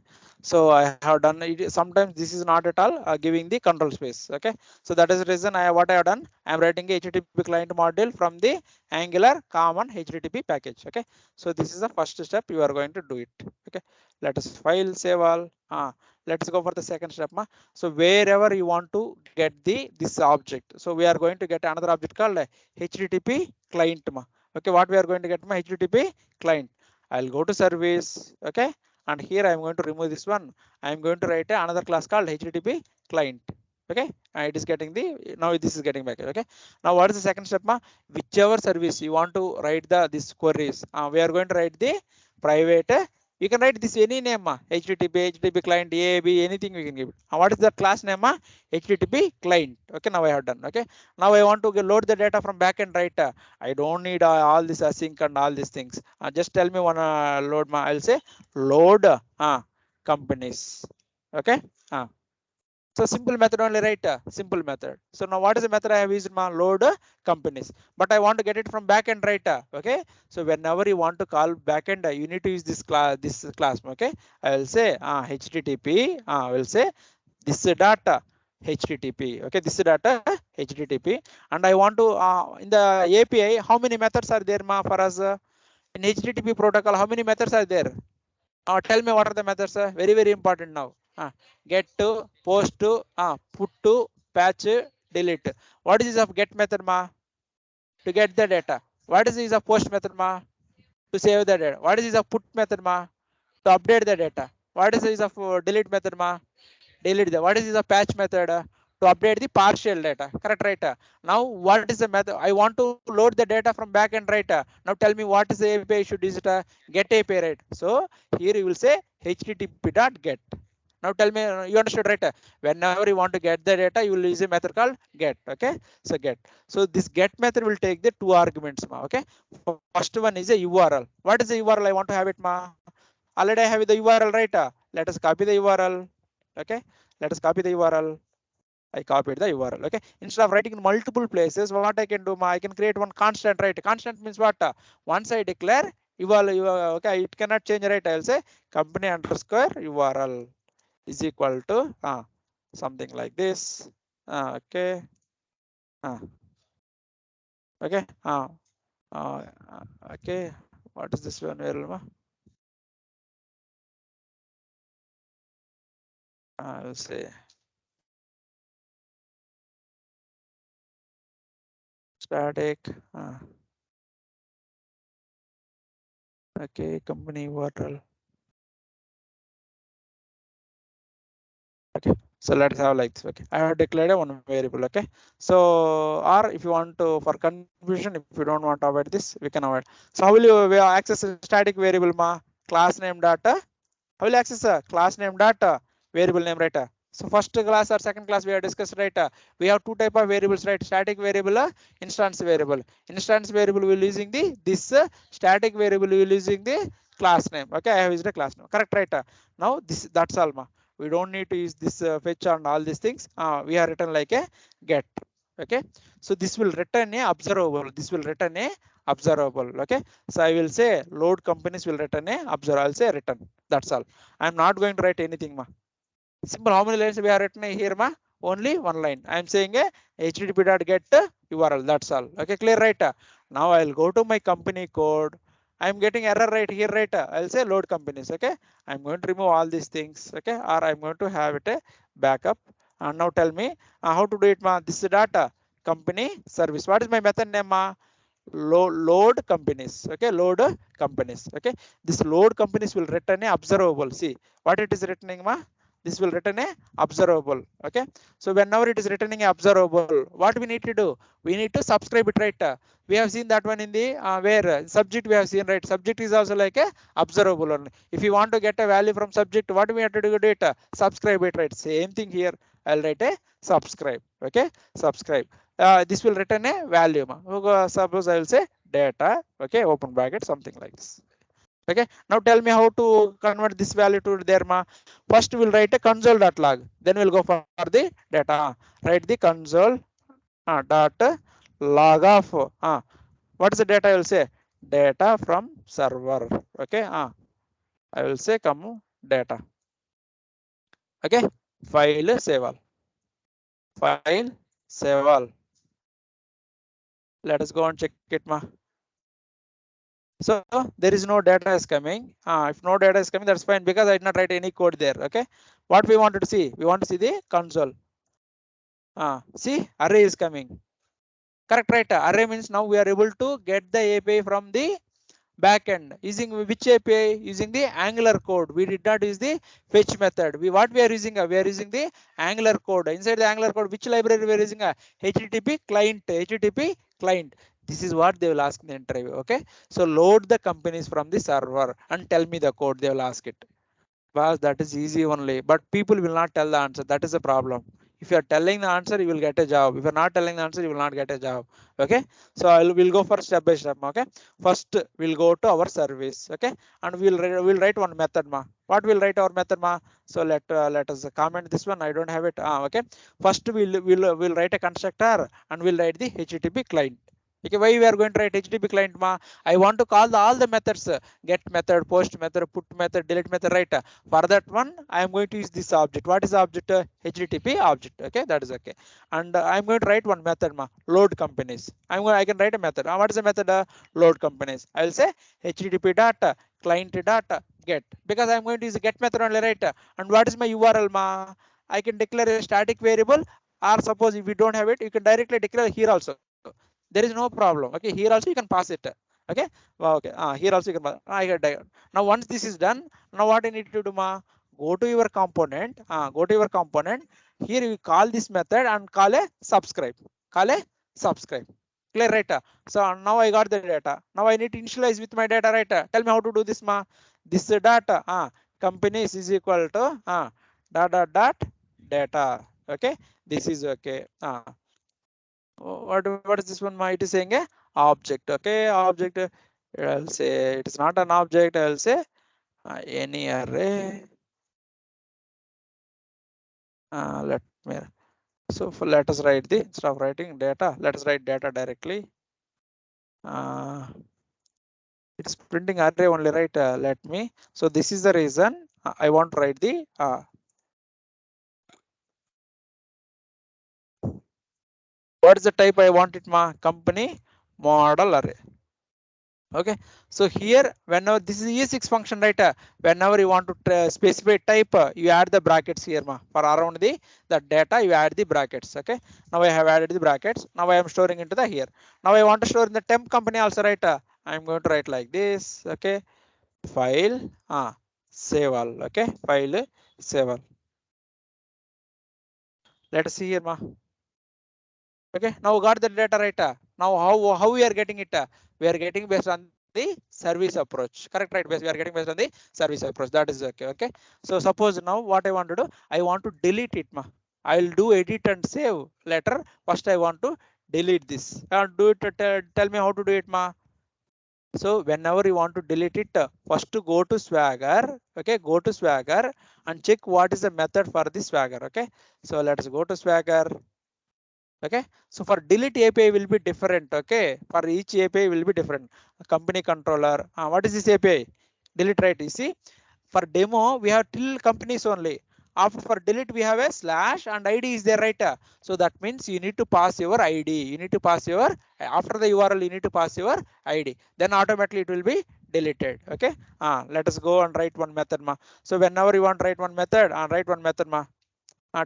so I have done it. Sometimes this is not at all giving the control space. Okay, so that is the reason what I have done. I am writing a HTTP client module from the Angular common HTTP package. Okay, so this is the first step you are going to do it. Okay, let us file save all. Let's go for the second step. So wherever you want to get this object, so we are going to get another object called HTTP client. Okay, what we are going to get HTTP client. I'll go to service. Okay, and here I'm going to remove this one. I'm going to write another class called HTTP client. Okay, and it is getting the, now this is getting back. Okay, now what is the second step? Whichever service you want to write this queries, we are going to write the private. You can write this any name, HTTP client, AAB, anything we can give it. What is the class name? HTTP client. Okay, now I have done. Okay, now I want to load the data from backend, right? I don't need all this async and all these things. Just tell me one load. I'll say load companies. Okay, so simple method only, right? Simple method. So now what is the method I have used? Load companies, but I want to get it from backend, right? Okay, so whenever you want to call backend, you need to use this class. Okay, I will say HTTP. I will say this data HTTP. Okay, this data HTTP, and I want to in the API, how many methods are there for us in HTTP protocol? How many methods are there? Tell me what are the methods? Very, very important now. Get to, post to, put to, patch, delete. What is this of get method to get the data? What is this of post method to save the data? What is this of put method to update the data? What is this of delete method delete the, what is the patch method to update the partial data? Correct, right? Now what is the method? I want to load the data from backend, right? Now tell me what is the API should use it? Get API, right? So here you will say http dot get. Now tell me, you understood, right? Whenever you want to get the data, you will use a method called get. Okay, so get. So this get method will take the two arguments. Okay, first one is a URL. What is the URL I want to have it? Already I have the URL, right? Let us copy the URL. Okay, let us copy the URL. I copied the URL. Okay, instead of writing in multiple places, what I can do, I can create one constant, right? Constant means what? Once I declare URL, okay, it cannot change, right? I'll say company underscore URL is equal to something like this. Okay, okay, uh, okay. What is this one? I'll say static. Okay, company URL. Okay, so let's have like this. Okay, I have declared a one variable. Okay, so or if you want to, for confusion, if you don't want to avoid this, we can avoid. So how will you access a static variable? Class name data. How will you access a class name data variable name, right? So first class or second class we have discussed, right? We have two type of variables, right? Static variable, instance variable. Instance variable will using the this static variable will using the class name. Okay, I have used a class name. Correct, right? Now this, that's all. We don't need to use this fetch and all these things. We are written like a get. Okay, so this will return a observable. This will return a observable. Okay, so I will say load companies will return a observable. I'll say return. That's all. I'm not going to write anything. Simple. How many lines we are written here? Only one line. I'm saying a http.get URL. That's all. Okay, clear, right? Now I'll go to my company code. I'm getting error right here, right? I'll say load companies. Okay, I'm going to remove all these things. Okay, or I'm going to have it a backup. And now tell me how to do it. This is data company service. What is my method name? Load companies. Okay, load companies. Okay, this load companies will return a observable. See what it is returning. This will return a observable. Okay, so whenever it is returning a observable, what we need to do, we need to subscribe it, right? We have seen that one in the where subject we have seen, right? Subject is also like a observable only. If you want to get a value from subject, what we have to do it? Subscribe it, right? Same thing here. I'll write a subscribe. Okay, subscribe. This will return a value. Suppose I will say data. Okay, open bracket, something like this. Okay, now tell me how to convert this value to there. First we'll write a console.log, then we'll go for the data. Write the console dot log of what is the data? I will say data from server. Okay, I will say come data. Okay, file save all. File save all. Let us go and check it, ma. So there is no data is coming. If no data is coming, that's fine because I did not write any code there. Okay, what we wanted to see, we want to see the console. See, array is coming. Correct, right? Array means now we are able to get the API from the backend using which API? Using the Angular code. We did not use the fetch method. What we are using? We are using the Angular code. Inside the Angular code, which library we are using? HTTP client. HTTP client. This is what they will ask in the interview. Okay. So load the companies from the server and tell me the code. They will ask it. But that is easy only. But people will not tell the answer. That is the problem. If you are telling the answer, you will get a job. If you are not telling the answer, you will not get a job. Okay. So we'll go for step by step. Okay. First, we'll go to our service. Okay. And we'll write one method, ma. What will write our method, ma? So let us comment this one. I don't have it. Okay. First, we'll write a constructor and we'll write the HTTP client. Okay, why we are going to write HTTP client, ma? I want to call all the methods, get method, post method, put method, delete method, right? For that one, I am going to use this object. What is the object? HTTP object. Okay, that is okay. And I am going to write one method, ma. Load companies. I can write a method. What is the method? Load companies. I will say HTTP dot client dot get, because I am going to use a get method only, right? And what is my URL, ma? I can declare a static variable, or suppose if you don't have it, you can directly declare here also. There is no problem. Okay, here also you can pass it. Okay, well, okay, here also you can pass. I get now once this is done, now what I need to do, ma? Go to your component. Go to your component. Here you call this method and call a subscribe. Call a subscribe. Clear, right? So now I got the data. Now I need to initialize with my data, right? Tell me how to do this, ma. This data, companies is equal to dot data. Okay, this is okay. What is this one? It is saying a object. Okay, object. I'll say it is not an object. I'll say any array. Let me. So let us write the, instead of writing data, let us write data directly. It's printing array only, right? Let me. So this is the reason I want to write the. What is the type I want it, ma? Company model array. Okay, so here whenever this is E6 function, right? Whenever you want to specify type, you add the brackets here, ma. For around the data, you add the brackets. Okay, now I have added the brackets. Now I am storing into the here. Now I want to store in the temp company also, right? I am going to write like this. Okay, file, save all. Okay, file, save all. Let us see here, ma. Okay, now got the data, right? Now how we are getting it? We are getting based on the service approach. Correct, right? We are getting based on the service approach. That is okay. Okay, so suppose now what I want to do, I want to delete it, ma. I'll do edit and save later. First I want to delete this. Do it. Tell me how to do it, ma. So whenever you want to delete it, first to go to Swagger. Okay, go to Swagger and check what is the method for the Swagger. Okay, so let's go to Swagger. Okay, so for delete API will be different. Okay, for each API will be different. Company controller, what is this API? Delete, right? You see, for demo we have till companies only. After for delete we have a slash and ID is there, right? So that means you need to pass your ID. You need to pass your, after the URL you need to pass your ID, then automatically it will be deleted. Okay, let us go and write one method, ma. So whenever you want to write one method, write one method, ma.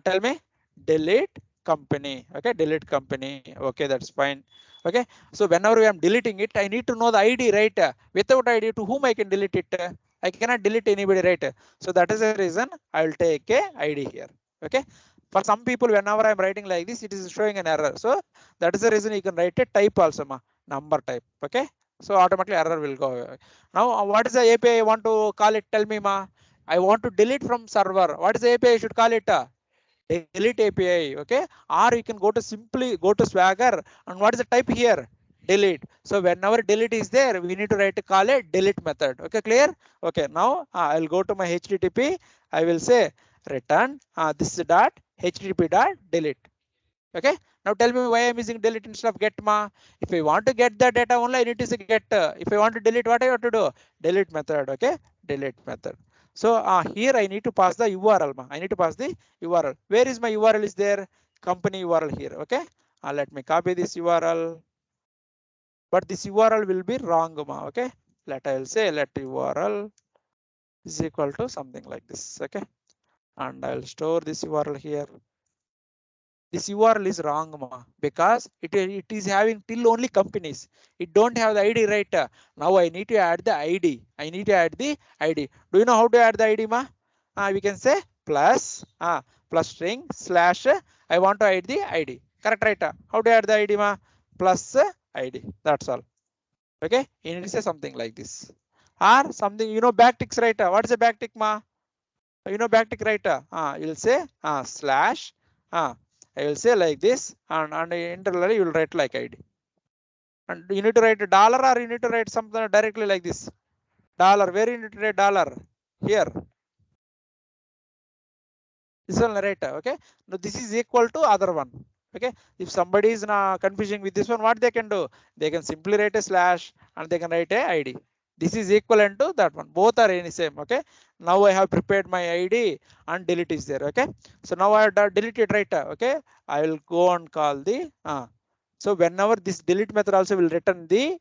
Tell me, delete company. Okay, delete company. Okay, that's fine. Okay, so whenever I'm deleting it, I need to know the ID, right? Without ID, to whom I can delete it? I cannot delete anybody, right? So that is the reason I will take a ID here. Okay, for some people, whenever I'm writing like this, it is showing an error. So that is the reason you can write a type also, ma. Number type. Okay, so automatically error will go away. Now what is the API I want to call it? Tell me, ma. I want to delete from server. What is the API I should call it? Delete API. Okay, or you can go to simply go to Swagger, and what is the type here? Delete. So whenever delete is there, we need to write, call a delete method. Okay, clear? Okay, now I'll go to my HTTP. I will say return this dot HTTP dot delete. Okay, now tell me why I'm using delete instead of get ma. If I want to get the data only, I need to say get. If I want to delete, what I have to do? Delete method. Okay, delete method. So here I need to pass the URL ma. I need to pass the URL. Where is my URL? Is there company URL here? Okay, let me copy this URL. But this URL will be wrong ma. Okay, I will say let URL is equal to something like this. Okay, and I will store this URL here. This URL is wrong ma, because it is having till only companies. It don't have the ID, right? Now I need to add the ID. I need to add the ID. Do you know how to add the ID ma? We can say plus plus string slash I want to add the ID. Correct, right? How to add the ID ma? Plus ID. That's all. Okay. You need to say something like this. Or something, backticks, right? What is a backtick ma? Backtick, right? You'll say slash I will say like this, and internally you will write like ID. And you need to write a dollar, or you need to write something directly like this. Dollar. Where you need to write dollar? Here. This one, right? Okay. Now this is equal to other one. Okay. If somebody is confusing with this one, what they can do? They can simply write a slash and they can write a ID. This is equivalent to that one. Both are any same. Okay. Now I have prepared my ID and delete is there. Okay. So now I have deleted, right? Okay. I will go and call the so whenever this delete method also will return the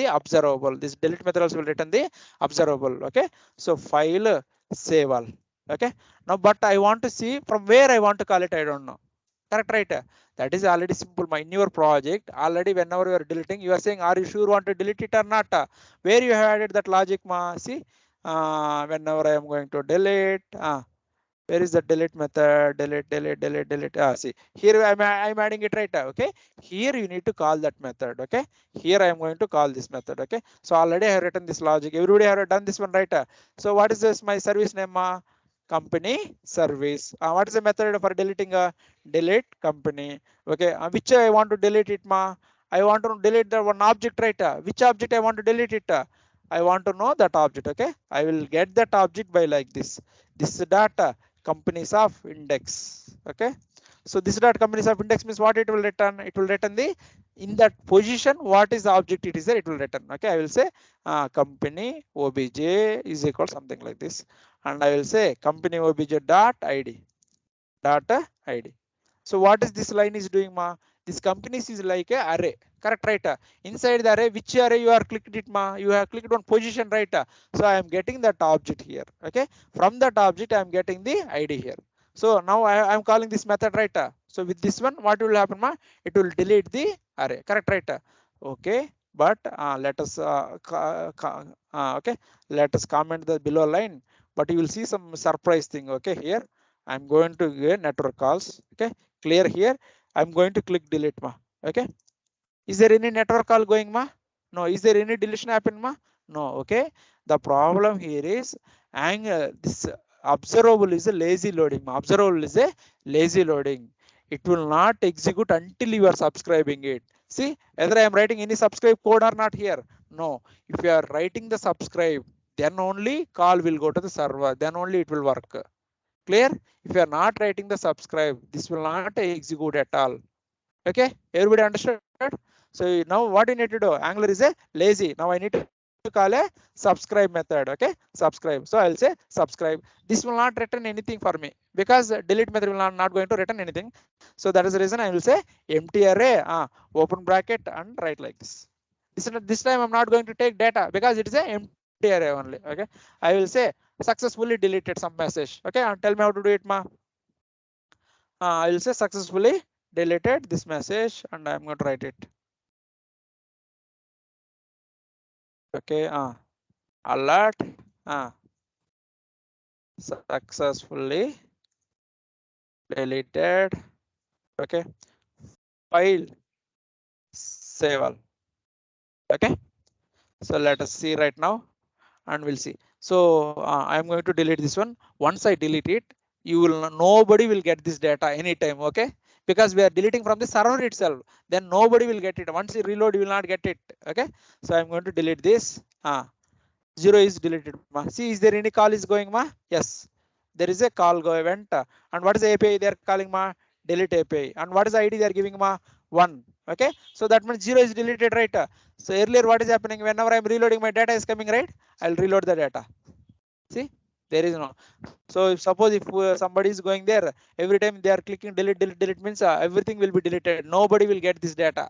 observable. This delete method also will return the observable. Okay. So file save all. Okay. Now but I want to see from where I want to call it. I don't know. Correct, right? That is already simple. In your project already, whenever you are deleting, you are saying are you sure want to delete it or not? Where you have added that logic ma? See, whenever I am going to delete, where is the delete method? Delete. See, here I'm adding it, right? Okay. Here you need to call that method. Okay. Here I am going to call this method. Okay. So already I have written this logic. Everybody have done this one, right? So what is this? My service name? Company service. What is the method for deleting a delete company? Okay. Which I want to delete it ma? I want to delete the one object, right? Which object I want to delete it? I want to know that object. Okay. I will get that object by like this. This data companies of index. Okay. So this dot companies of index means what it will return? It will return the in that position what is the object it is there, it will return. Okay. I will say company obj is equal something like this, and I will say company obj dot id data id. So what is this line is doing ma? This companies is like a array. Correct, right? Inside the array, which array you are clicked it ma? You have clicked on position, right? So I am getting that object here. Okay. From that object I am getting the id here. So now I am calling this method, right? So with this one what will happen ma? It will delete the array. Correct, right? Okay. But let us okay, let us comment the below line, but you will see some surprise thing. Okay. Here I'm going to get network calls. Okay. Clear here. I'm going to click delete ma. Okay. Is there any network call going ma? No. Is there any deletion happen ma? No. Okay. The problem here is this observable is a lazy loading ma. Observable is a lazy loading. It will not execute until you are subscribing it. See, whether I am writing any subscribe code or not here. No. If you are writing the subscribe, then only call will go to the server. Then only it will work. Clear? If you are not writing the subscribe, this will not execute at all. Okay, everybody understood? So now what you need to do? Angular is a lazy. Now I need to call a subscribe method. Okay, subscribe. So I'll say subscribe. This will not return anything for me because delete method will not going to return anything. So that is the reason I will say empty array, open bracket and write like this. This time I'm not going to take data because it is a empty array only. Okay, I will say successfully deleted some message. Okay, and tell me how to do it ma. I will say successfully deleted this message and I'm going to write it. Okay, alert, successfully deleted. Okay, file save all. Okay, so let us see right now and we'll see. So I'm going to delete this one. Once I delete it, you will nobody will get this data anytime. Okay, because we are deleting from the server itself, then nobody will get it. Once you reload, you will not get it. Okay, so I'm going to delete this. 0 is deleted ma. See, is there any call is going ma? Yes, there is a call go event. And what is the API they are calling ma? delete API. And what is the ID they are giving ma? 1. Okay, so that means 0 is deleted, right? So earlier what is happening, whenever I'm reloading, my data is coming, right? I'll reload the data. See, there is no. So if suppose if somebody is going there, every time they are clicking delete, delete, delete means everything will be deleted. Nobody will get this data.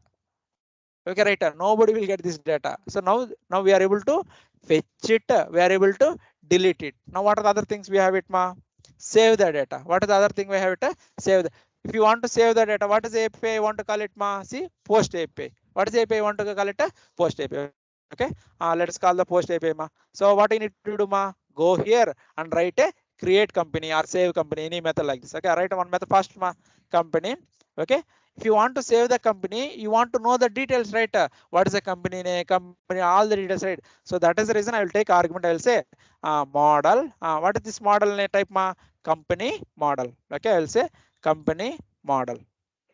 Okay, right? Nobody will get this data. So now we are able to fetch it. We are able to delete it. Now what are the other things we have it ma? Save the data. What is the other thing we have it? Save the. If you want to save the data, what is the API I want to call it ma? See, post API. What is the API I want to call it? Post API. Okay. Let's call the post API ma. So what I need to do ma? Go here and write a create company or save company, any method like this. Okay, write one method first ma, company. Okay, if you want to save the company, you want to know the details, right? What is the company name, company, all the details, right? So that is the reason I will take argument. I will say model. What is this model name type ma? Company model. Okay, I will say company model.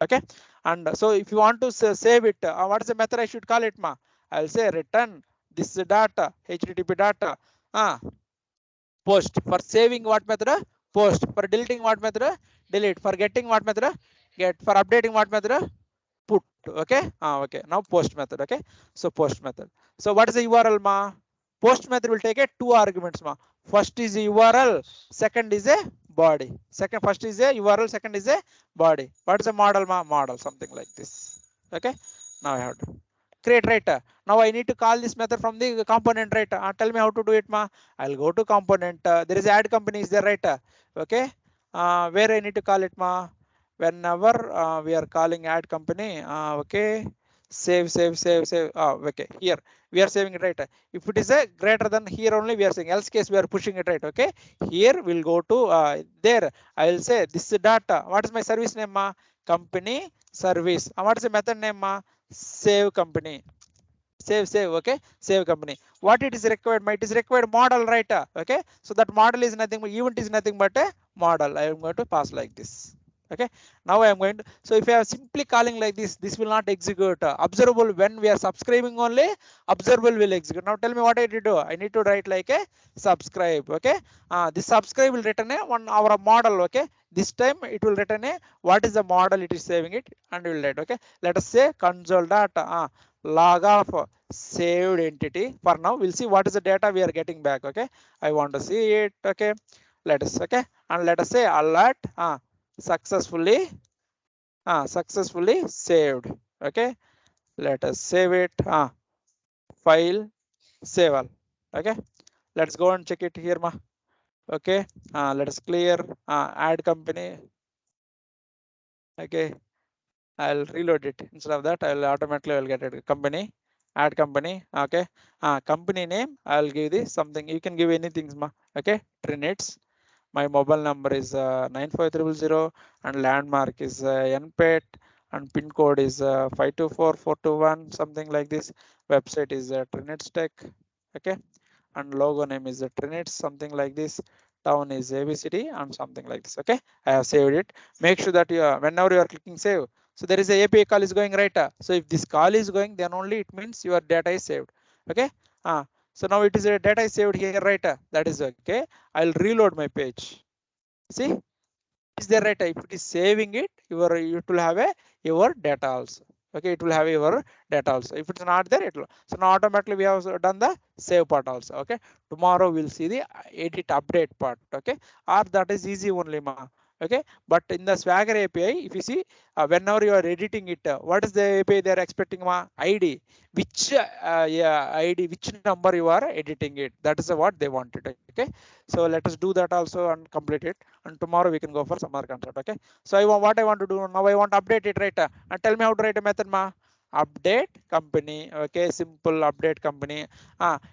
Okay, and so if you want to save it, what is the method I should call it ma? I will say return this data, HTTP data. Post. For saving what method? Post. For deleting what method? Delete. For getting what method? Get. For updating what method? Put. Okay. Okay, now post method. Okay, so post method. So what is the URL ma? Post method will take a 2 arguments ma. First is a URL, second is a body. First is a URL, second is a body. What is the model ma? Model, something like this. Okay, now I have to create, right? Now I need to call this method from the component, right? Tell me how to do it ma. I'll go to component. There is add company is there, right? Okay, where I need to call it ma? Whenever we are calling add company, okay, save. Okay, here we are saving it, right? If it is a greater than, here only we are saying, else case we are pushing it, right? Okay, here we'll go to there. I will say this data. What is my service name ma? Company service. What is the method name ma? Save company. Save. Okay, save company. What it is required ma? It is required model, right? Okay, so that model is nothing but event is nothing but a model. I am going to pass like this. Okay, now I am going to, so if I am simply calling like this will not execute. Observable, when we are subscribing only, observable will execute. Now tell me what I need to do. I need to write like a subscribe. Okay, this subscribe will return a one our model. Okay, this time it will return a what is the model it is saving it, and will write. Okay, let us say console data log of saved entity. For now we'll see what is the data we are getting back. Okay, I want to see it. Okay, let us, okay, and let us say alert successfully saved. Okay, let us save it. File, save all. Okay, let's go and check it here ma. Okay, let us clear add company. Okay, I'll reload it. Instead of that, I'll automatically get it. Company, add company. Okay, company name. I'll give this something. You can give anything, ma. Okay, Trinits. My mobile number is 95300 and landmark is NPET and pin code is 524421, something like this. Website is Trinits Tech. Okay, and logo name is Trinits, something like this. Town is ABCD and something like this. Okay, I have saved it. Make sure that you whenever you are clicking save, so there is a API call is going, right? So if this call is going, then only it means your data is saved. Okay, so now it is a data is saved here, right? That is okay. I'll reload my page. See, is there, right? If it is saving it, it will have a your data also. Okay, it will have your data also. If it's not there, it will. So now automatically we have done the save part also. Okay, tomorrow we'll see the edit update part. Okay, or that is easy only ma. Okay, but in the Swagger API, if you see, whenever you are editing it, what is the API they are expecting ma? ID, which ID, which number you are editing it. That is what they wanted. Okay, so let us do that also and complete it, and tomorrow we can go for some other concept. Okay, so what I want to do now, I want to update it, right? And tell me how to write a method ma. Update company. Okay, simple update company.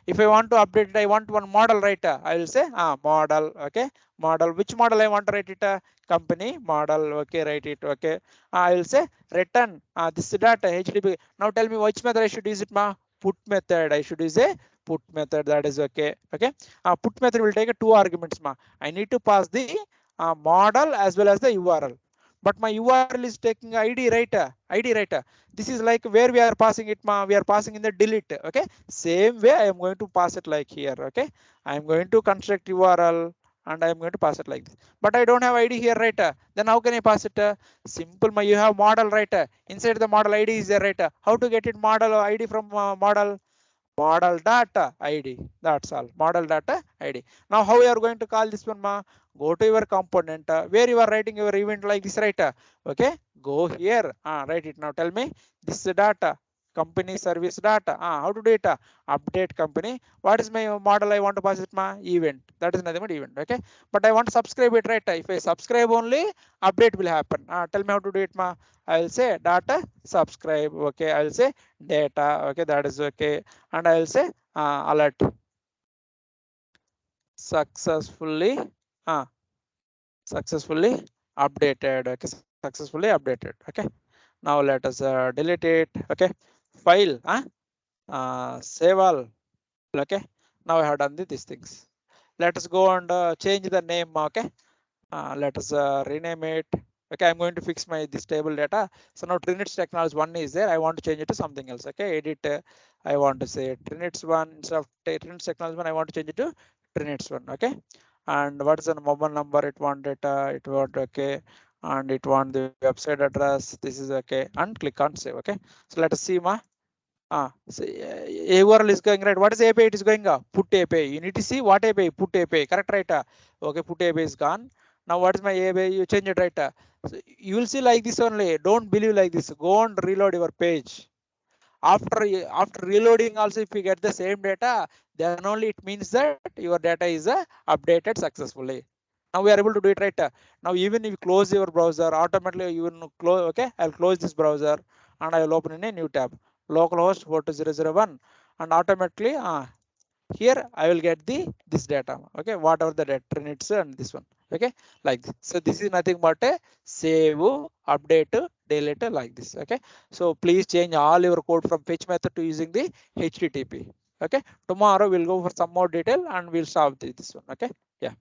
If I want to update it, I want one model, right? I will say model. Okay, model, which model I want to write it? Company model. Okay, write it. Okay, I will say return this data HTTP. Now tell me which method I should use it ma. Put method. I should use a put method. That is okay. Okay, put method will take 2 arguments ma. I need to pass the model as well as the URL, but my URL is taking ID, right? ID, right? This is like where we are passing it ma. We are passing in the delete. Okay, same way I am going to pass it like here. Okay, I am going to construct URL. and I'm going to pass it like this. But I don't have ID here, right? Then how can I pass it? Simple, you have model, right? Inside the model ID is there, right? How to get it model ID from model? Model data ID. That's all. Model data ID. Now how you are going to call this one? Go to your component where you are writing your event like this, right? Okay. Go here. Write it now. Tell me this data. Company service data. How to do it? Update company. What is my model? I want to pass it event. That is nothing but event. Okay. But I want to subscribe it, right? If I subscribe only, update will happen. Tell me how to do it. I will say data subscribe. Okay. I will say data. Okay. That is okay. And I will say alert successfully uh, successfully updated. Okay, successfully updated. Okay, now let us delete it. Okay, file save all. Okay, now I have done these things. Let us go and change the name. Okay, let us rename it. Okay, I'm going to fix my this table data. So now Trinits technology 1 is there. I want to change it to something else. Okay, edit. I want to say Trinits 1 instead of Trinits technology 1. I want to change it to Trinits 1. Okay, and what is the mobile number? It want data. It want okay, and it want the website address. This is okay, and click on save. Okay, so let us see so URL is going right. What is API? It is going put API. You need to see what API, put API, correct, right? Okay, put API is gone. Now what is my API? You change it, right? So you will see like this only. Don't believe like this. Go and reload your page. After reloading also, if you get the same data, then only it means that your data is updated successfully. Now we are able to do it, right? Now even if you close your browser, automatically you will close. Okay, I'll close this browser and I will open in a new tab, localhost 42001, and automatically here I will get this data. Okay, whatever the data Trinits and this one. Okay, like this. So this is nothing but a save, update, delete like this. Okay, so please change all your code from fetch method to using the HTTP. Okay, tomorrow we'll go for some more detail and we'll solve this one. Okay, yeah.